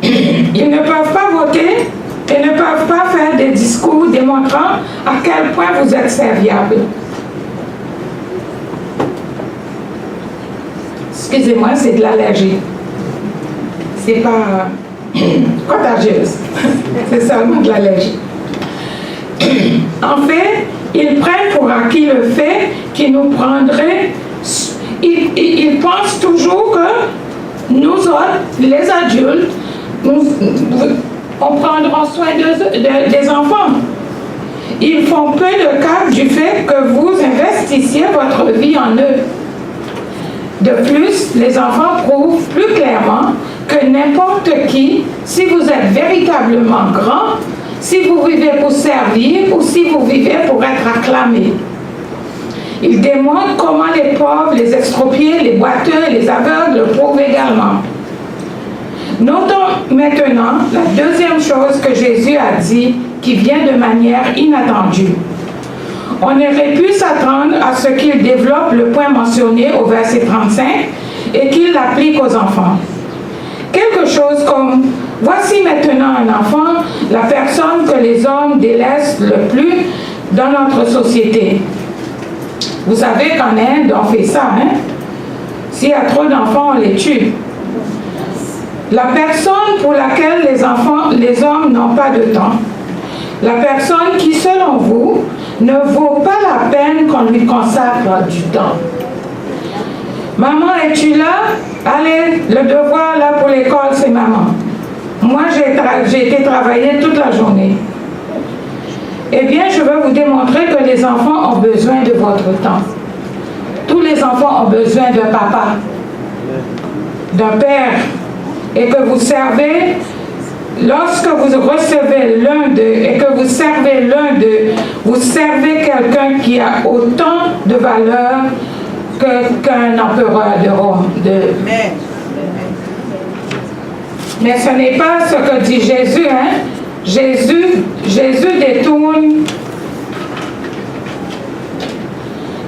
Ils ne peuvent pas voter et ne peuvent pas faire des discours démontrant à quel point vous êtes serviable. Excusez-moi, c'est de l'allergie. C'est pas contagieuse. C'est seulement de l'allergie. En fait, ils prennent pour acquis le fait qu'ils nous prendraient. Ils pensent toujours que nous autres, les adultes, on prendra soin des enfants. Ils font peu de cas du fait que vous investissiez votre vie en eux. De plus, les enfants prouvent plus clairement que n'importe qui, si vous êtes véritablement grand, si vous vivez pour servir ou si vous vivez pour être acclamé. Ils démontrent comment les pauvres, les extropiés, les boiteux et les aveugles le prouvent également. Notons maintenant la deuxième chose que Jésus a dit qui vient de manière inattendue. On aurait pu s'attendre à ce qu'il développe le point mentionné au verset 35 et qu'il l'applique aux enfants. Quelque chose comme « Voici maintenant un enfant, la personne que les hommes délaissent le plus dans notre société. » Vous savez qu'en Inde, on fait ça, hein? S'il y a trop d'enfants, on les tue. La personne pour laquelle les hommes n'ont pas de temps. La personne qui, selon vous, ne vaut pas la peine qu'on lui consacre du temps. Maman, es-tu là? Allez, le devoir là pour l'école, c'est maman. Moi, j'ai été travailler toute la journée. Eh bien, je veux vous démontrer que les enfants ont besoin de votre temps. Tous les enfants ont besoin d'un papa, d'un père, et que vous servez. Lorsque vous recevez l'un d'eux et que vous servez l'un d'eux, vous servez quelqu'un qui a autant de valeur qu'un empereur de Rome. Mais ce n'est pas ce que dit Jésus, hein? Jésus détourne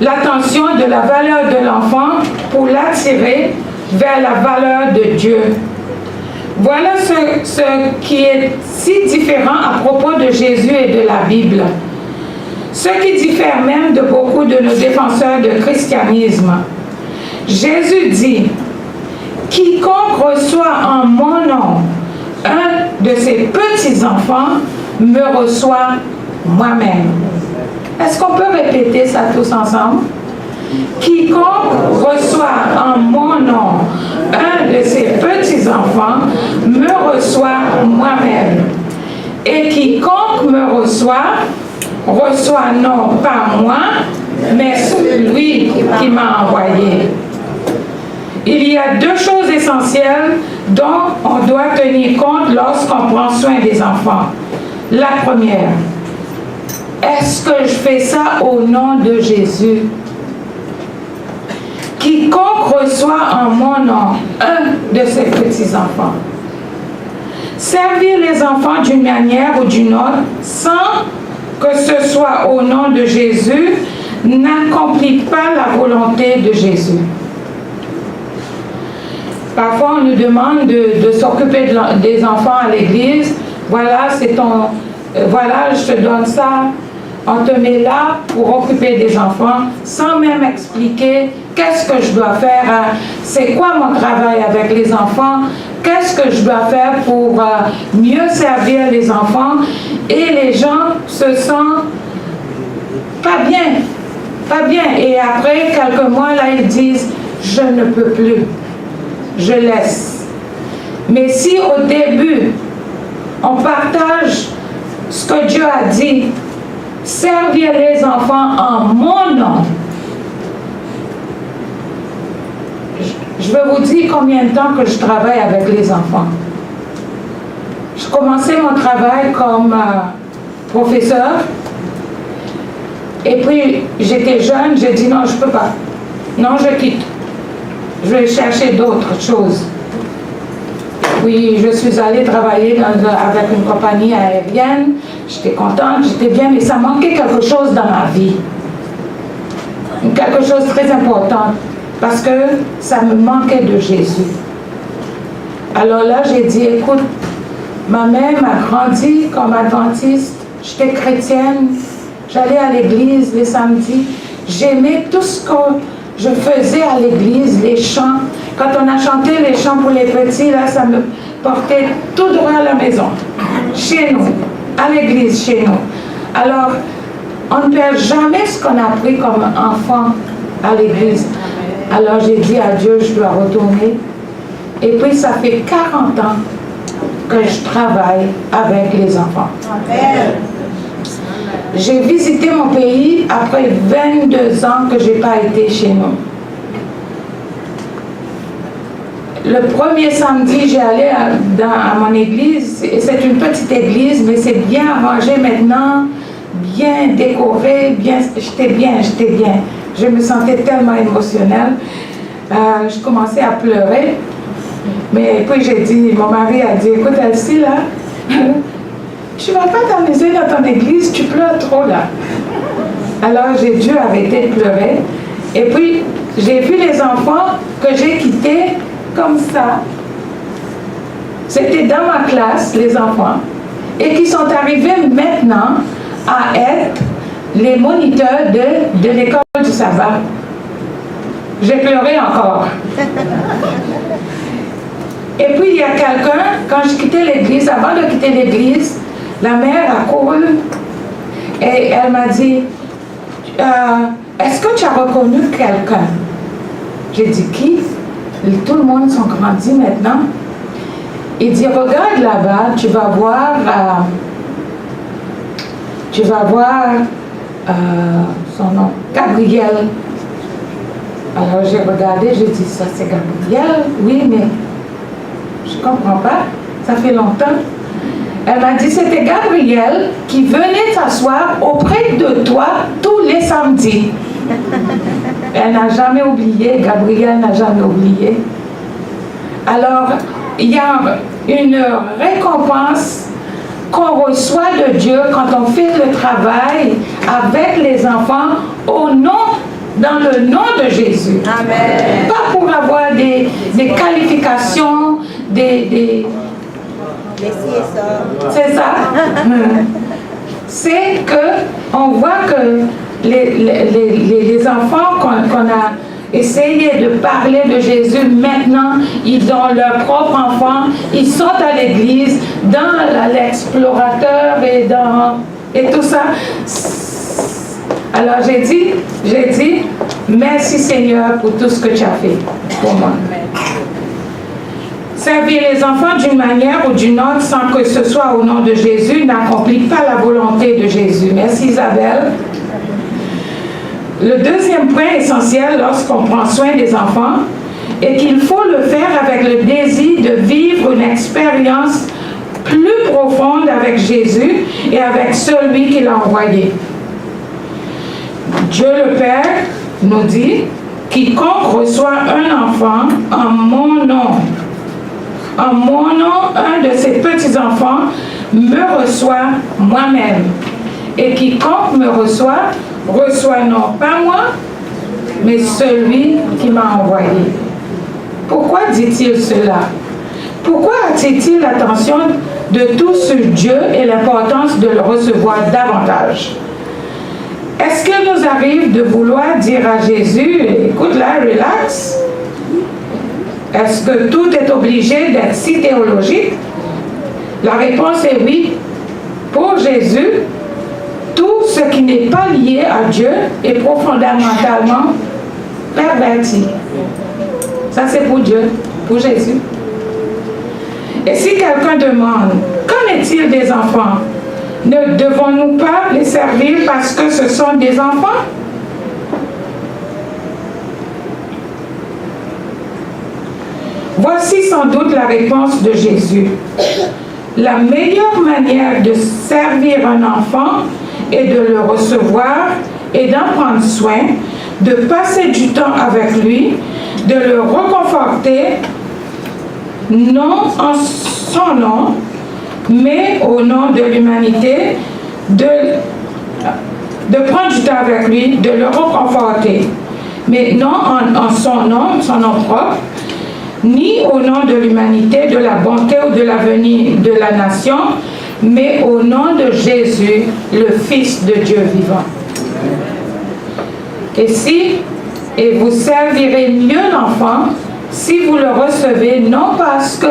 l'attention de la valeur de l'enfant pour l'attirer vers la valeur de Dieu. Voilà ce qui est si différent à propos de Jésus et de la Bible. Ce qui diffère même de beaucoup de nos défenseurs de christianisme. Jésus dit, « Quiconque reçoit en mon nom un de ces petits-enfants me reçoit moi-même. » Est-ce qu'on peut répéter ça tous ensemble? Quiconque reçoit en mon nom un de ces petits-enfants me reçoit moi-même. Et quiconque me reçoit non pas moi, mais celui qui m'a envoyé. Il y a deux choses essentielles dont on doit tenir compte lorsqu'on prend soin des enfants. La première, est-ce que je fais ça au nom de Jésus? Quiconque reçoit en mon nom un de ces petits-enfants. Servir les enfants d'une manière ou d'une autre, sans que ce soit au nom de Jésus, n'accomplit pas la volonté de Jésus. Parfois, on nous demande de s'occuper des enfants à l'église. Voilà, c'est voilà, je te donne ça, on te met là pour occuper des enfants, sans même expliquer qu'est-ce que je dois faire, c'est quoi mon travail avec les enfants, qu'est-ce que je dois faire pour mieux servir les enfants. Et les gens se sentent pas bien, pas bien. Et après quelques mois, là, ils disent, je ne peux plus, je laisse. Mais si au début, on partage ce que Dieu a dit, servir les enfants en mon nom, je vais vous dire combien de temps que je travaille avec les enfants. Je commençais mon travail comme professeur, et puis j'étais jeune, j'ai dit non, je ne peux pas. Non, je quitte. Je vais chercher d'autres choses. Oui, je suis allée travailler avec une compagnie aérienne. J'étais contente, j'étais bien, mais ça manquait quelque chose dans ma vie. Quelque chose de très important. Parce que ça me manquait de Jésus. Alors là, j'ai dit, écoute, ma mère m'a grandi comme adventiste. J'étais chrétienne. J'allais à l'église les samedis. J'aimais tout ce que je faisais à l'église, les chants. Quand on a chanté les chants pour les petits, là, ça me portait tout droit à la maison, chez nous, à l'église, chez nous. Alors, on ne perd jamais ce qu'on a appris comme enfant à l'église. Alors, j'ai dit à Dieu, je dois retourner. Et puis, ça fait 40 ans que je travaille avec les enfants. Amen. J'ai visité mon pays après 22 ans que je n'ai pas été chez nous. Le premier samedi, j'ai allé à mon église. C'est une petite église, mais c'est bien arrangé maintenant, bien décoré, j'étais bien. Je me sentais tellement émotionnelle. Je commençais à pleurer. Mais puis j'ai dit, mon mari a dit, écoute Elsie, là, tu ne vas pas t'amuser dans ton église, tu pleures trop là. Alors j'ai dû arrêter de pleurer. Et puis j'ai vu les enfants que j'ai quittés comme ça. C'était dans ma classe, les enfants, et qui sont arrivés maintenant à être les moniteurs de l'école du sabbat. J'ai pleuré encore. Et puis il y a quelqu'un, quand je quittais l'église, avant de quitter l'église, la mère a couru et elle m'a dit, est-ce que tu as reconnu quelqu'un? J'ai dit, qui? Tout le monde sont grandis maintenant. Il dit, regarde là-bas, tu vas voir son nom, Gabriel. Alors j'ai regardé, j'ai dit, ça c'est Gabriel? Oui, mais je ne comprends pas, ça fait longtemps. Elle m'a dit, c'était Gabriel qui venait s'asseoir auprès de toi tous les samedis. Elle n'a jamais oublié, Gabriel n'a jamais oublié. Alors, il y a une récompense qu'on reçoit de Dieu quand on fait le travail avec les enfants dans le nom de Jésus. Amen. Pas pour avoir des qualifications, c'est ça. C'est que on voit que les enfants qu'on a essayé de parler de Jésus, maintenant, ils ont leur propre enfant, ils sont à l'église, dans l'explorateur et tout ça. Alors j'ai dit, merci Seigneur pour tout ce que tu as fait pour moi. Servir les enfants d'une manière ou d'une autre sans que ce soit au nom de Jésus n'accomplit pas la volonté de Jésus. Merci Isabelle. Le deuxième point essentiel lorsqu'on prend soin des enfants est qu'il faut le faire avec le désir de vivre une expérience plus profonde avec Jésus et avec celui qui l'a envoyé. Dieu le Père nous dit, quiconque reçoit un enfant en mon nom, un de ces petits-enfants me reçoit moi-même. Et quiconque me reçoit non pas moi, mais celui qui m'a envoyé. Pourquoi dit-il cela? Pourquoi attire-t-il l'attention de tous sur Dieu et l'importance de le recevoir davantage? Est-ce qu'il nous arrive de vouloir dire à Jésus, écoute là, relax? Est-ce que tout est obligé d'être si théologique? La réponse est oui. Pour Jésus, tout ce qui n'est pas lié à Dieu est profondément perverti. Ça, c'est pour Dieu, pour Jésus. Et si quelqu'un demande, qu'en est-il des enfants? Ne devons-nous pas les servir parce que ce sont des enfants? Voici sans doute la réponse de Jésus. La meilleure manière de servir un enfant est de le recevoir et d'en prendre soin, de passer du temps avec lui, de le réconforter, non en son nom, mais au nom de l'humanité, de prendre du temps avec lui, de le réconforter, mais non en son nom propre, ni au nom de l'humanité, de la bonté ou de l'avenir de la nation, mais au nom de Jésus, le Fils de Dieu vivant. Et vous servirez mieux l'enfant si vous le recevez, non parce que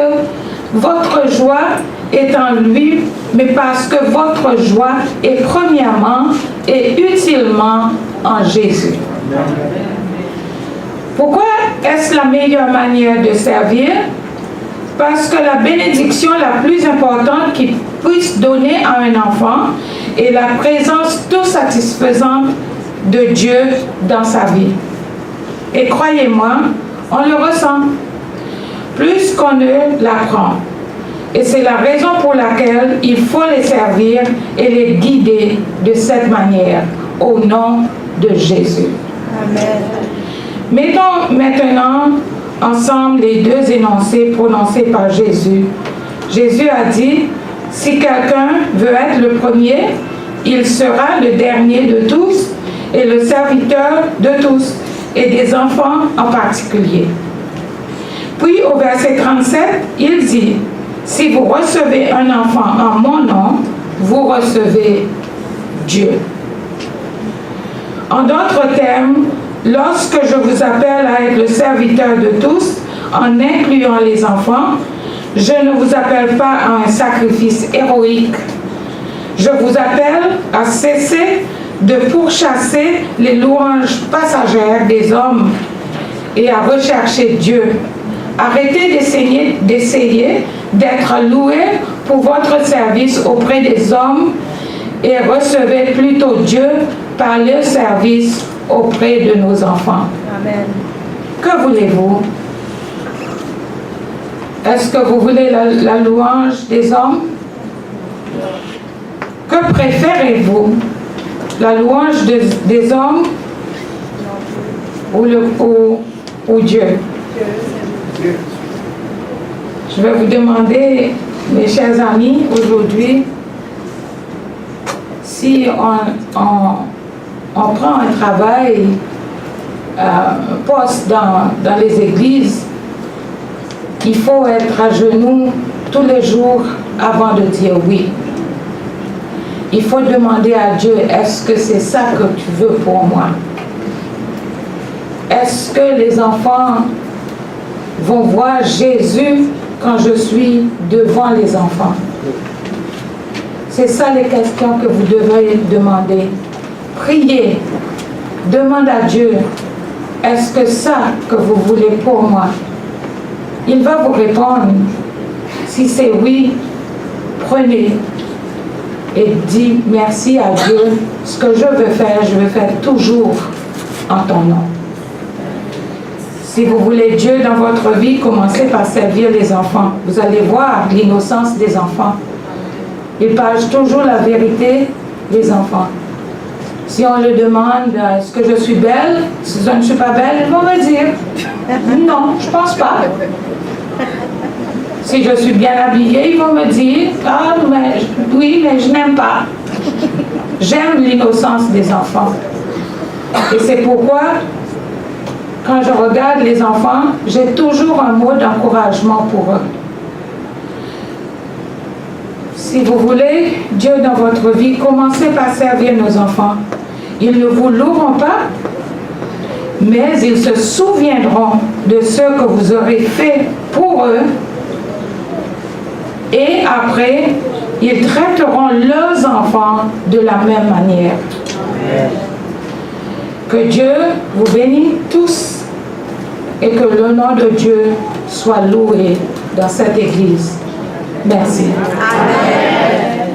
votre joie est en lui, mais parce que votre joie est premièrement et utilement en Jésus. Pourquoi est-ce la meilleure manière de servir? Parce que la bénédiction la plus importante qu'il puisse donner à un enfant est la présence tout satisfaisante de Dieu dans sa vie. Et croyez-moi, on le ressent plus qu'on ne l'apprend. Et c'est la raison pour laquelle il faut les servir et les guider de cette manière, au nom de Jésus. Amen. Mettons maintenant ensemble les deux énoncés prononcés par Jésus. Jésus a dit, si quelqu'un veut être le premier, il sera le dernier de tous et le serviteur de tous, et des enfants en particulier. Puis au verset 37, il dit, si vous recevez un enfant en mon nom, vous recevez Dieu. En d'autres termes, lorsque je vous appelle à être le serviteur de tous, en incluant les enfants, je ne vous appelle pas à un sacrifice héroïque. Je vous appelle à cesser de pourchasser les louanges passagères des hommes et à rechercher Dieu. Arrêtez d'essayer d'être loué pour votre service auprès des hommes et recevez plutôt Dieu par le service auprès de nos enfants. Amen. Que voulez-vous? Est-ce que vous voulez la louange des hommes? Que préférez-vous? La louange des hommes ou Dieu? Je vais vous demander, mes chers amis, aujourd'hui, si on prend un travail, un poste dans les églises, il faut être à genoux tous les jours avant de dire oui. Il faut demander à Dieu, est-ce que c'est ça que tu veux pour moi? Est-ce que les enfants vont voir Jésus quand je suis devant les enfants? C'est ça les questions que vous devez demander. Priez, demande à Dieu, est-ce que ça que vous voulez pour moi? Il va vous répondre. Si c'est oui, prenez et dis merci à Dieu. Ce que je veux faire toujours en ton nom. Si vous voulez Dieu dans votre vie, commencez par servir les enfants. Vous allez voir l'innocence des enfants. Ils parlent toujours la vérité, les enfants. Si on le demande, est-ce que je suis belle? Si je ne suis pas belle, ils vont me dire, non, je ne pense pas. Si je suis bien habillée, ils vont me dire, ah, oui, mais je n'aime pas. J'aime l'innocence des enfants. Et c'est pourquoi, quand je regarde les enfants, j'ai toujours un mot d'encouragement pour eux. Si vous voulez Dieu dans votre vie, commencez par servir nos enfants. Ils ne vous loueront pas, mais ils se souviendront de ce que vous aurez fait pour eux. Et après, ils traiteront leurs enfants de la même manière. Que Dieu vous bénisse tous et que le nom de Dieu soit loué dans cette église. Merci. Amen.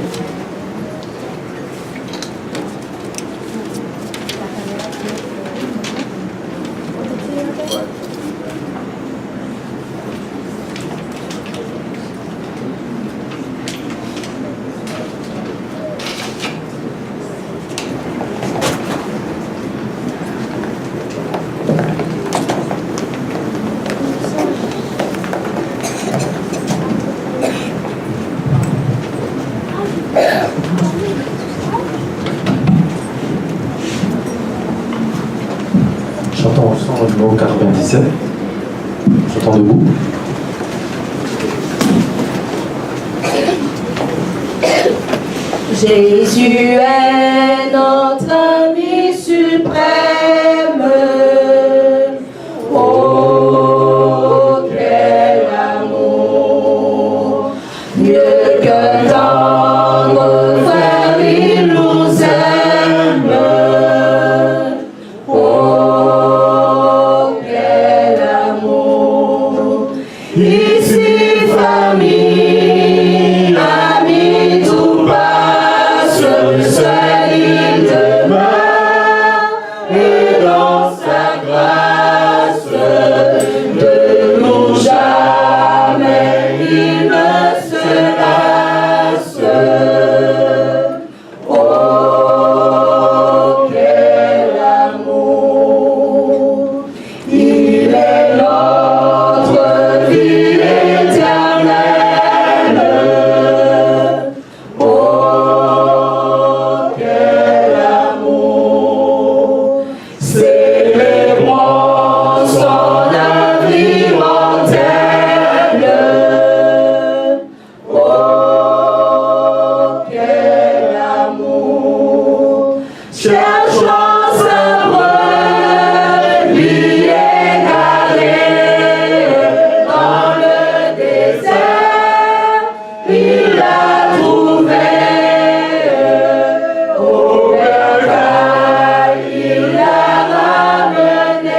Chantons ensemble le numéro 97. Chantons debout. Jésus est notre ami suprême. Oh, quel amour! Mieux qu'un tendre frère, il nous aime. Oh, quel amour! Ici, famille, amis, tout passe, seul il demeure, et dans sa grâce, de nous jamais il ne se lasse. Oh, quel amour! Il est notre vie éternelle. Oh, quel amour! Célébrons son œuvre immortelle. Oh, quel amour! Cherchons sa brebis égarée dans le désert, il l'a trouvée. Au bercail, il l'a ramenée.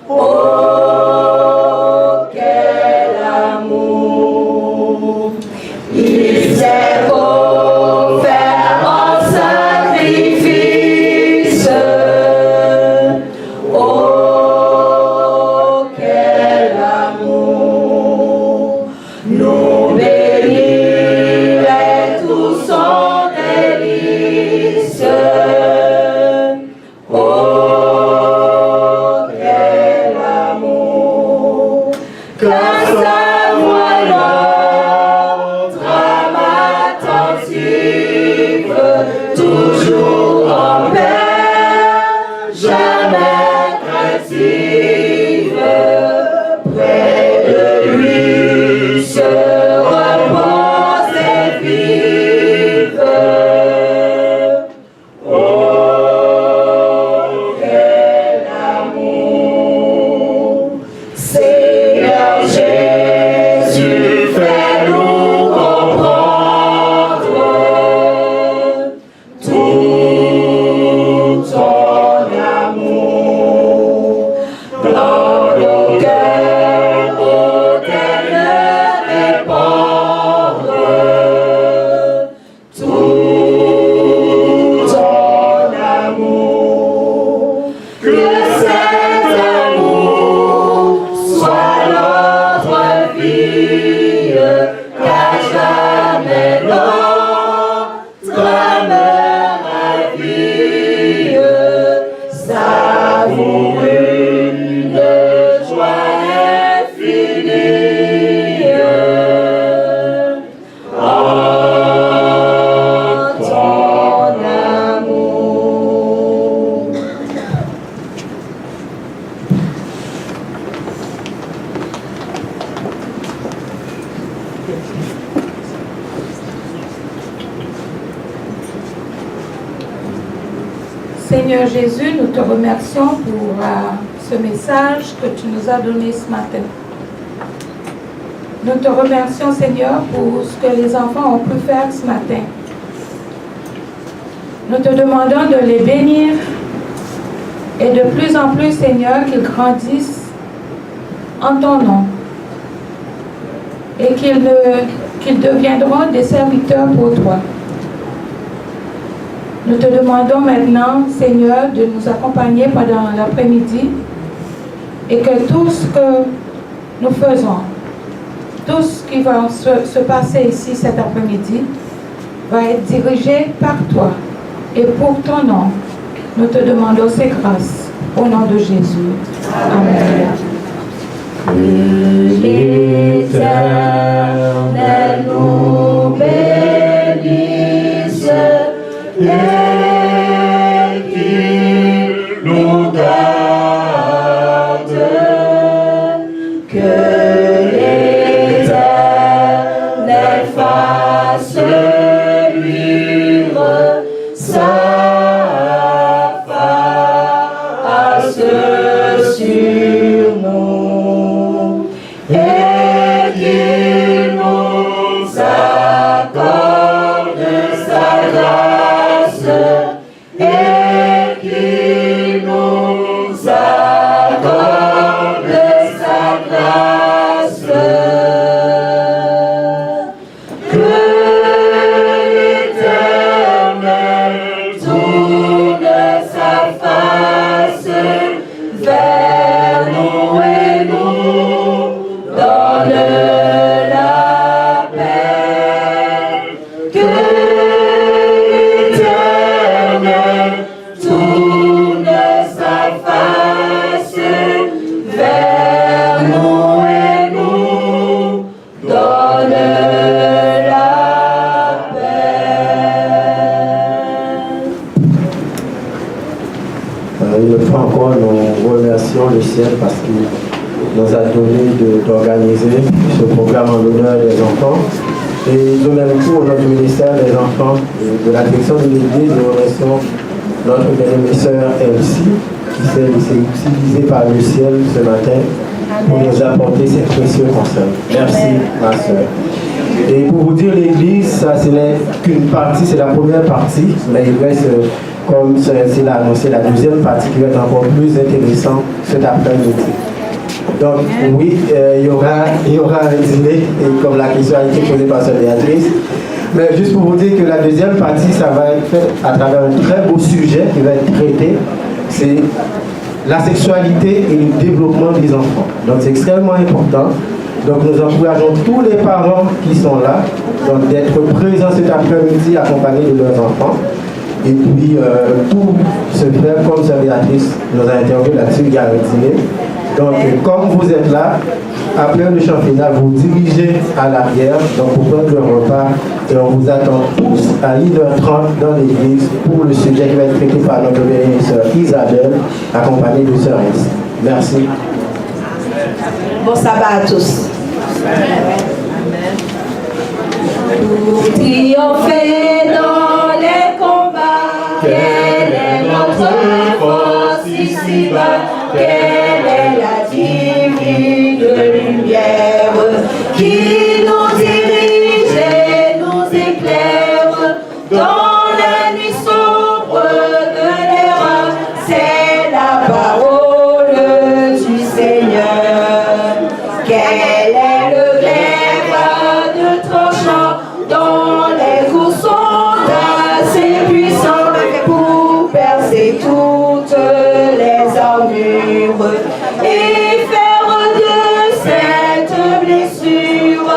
Oh, quel amour! Il s'est offert en sacrifice. Oh, quel amour! Nous bénirait tout son délice. Oh, quel amour! Qu'à sa voix notre âme attentive, toujours en paix, jamais craintive, près de lui se repose et vive. Oh, quel amour! Seigneur Jésus, fais-nous comprendre tout ton amour. Dans nos cœurs, auquel répandre tout ton amour. Que cet amour soit notre vie, qu'à jamais notre âme ravie, savoureux de joie infinie. En ton amour. Seigneur Jésus, nous te remercions pour ce message que tu nous as donné ce matin. Nous te remercions, Seigneur, pour ce que les enfants ont pu faire ce matin. Nous te demandons de les bénir et de plus en plus, Seigneur, qu'ils grandissent en ton nom et qu'ils deviendront des serviteurs pour toi. Nous te demandons maintenant, Seigneur, de nous accompagner pendant l'après-midi et que tout ce que nous faisons, tout ce qui va se passer ici cet après-midi va être dirigé par toi et pour ton nom. Nous te demandons ces grâces au nom de Jésus. Amen. Que l'Éternel nous bénisse et qu'il nous garde, que l'Éternel fasse luire sa face sur nous et qu'il nous accorde sa grâce et qu'il nous accorde sa grâce. Que l'Éternel tourne sa face vers nous et nous donne la paix. Que l'Éternel tourne sa face vers nous et nous donne la paix. Une fois encore, nous remercions le ciel parce qu'il nous a donné d'organiser ce programme en l'honneur des enfants. Et de même coup, au nom du ministère des enfants et de la direction de l'Église, nous remercions notre bien-aimée sœur Elsie qui s'est utilisée par le ciel ce matin pour nous apporter ces précieux conseils. Merci, ma sœur. Et pour vous dire, l'Église, ça ce n'est qu'une partie, c'est la première partie, mais il reste, comme c'est l'a annoncé, la deuxième partie qui va être encore plus intéressante cet après-midi. Donc oui, il y aura un dîner, et comme la question a été posée par Sœur Béatrice. Mais juste pour vous dire que la deuxième partie, ça va être fait à travers un très beau sujet qui va être traité. C'est la sexualité et le développement des enfants. Donc c'est extrêmement important. Donc nous encourageons tous les parents qui sont là donc d'être présents cet après-midi accompagnés de leurs enfants. Et puis tout se fait comme Sœur Béatrice nous a interviewé là-dessus, il y a un dîner. Donc comme vous êtes là, après le chant final, vous dirigez à l'arrière donc pour prendre le repas et on vous attend tous à 1h30 dans l'église pour le sujet qui va être traité par notre bénie sœur Isabelle, accompagnée de sœur S. Merci. Bon sabbat à tous. Pour triompher dans les combats, quelle est notre force ici-bas, quelle est la divine lumière qui nous dirige et nous éclaire dans la nuit sombre de l'erreur. C'est la parole du Seigneur. Quel est le glaive de tranchant dans les coups sont assez puissants pour percer toutes les armures et faire de cette blessure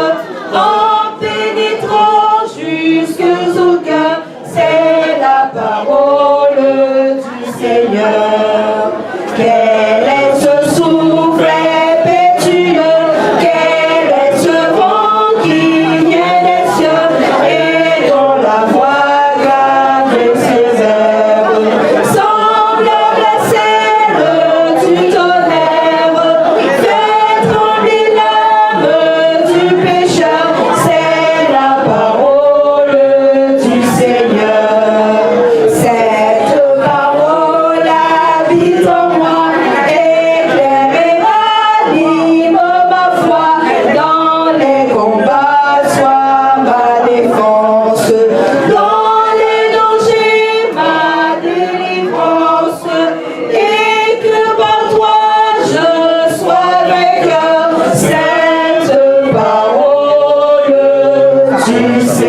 Ainsi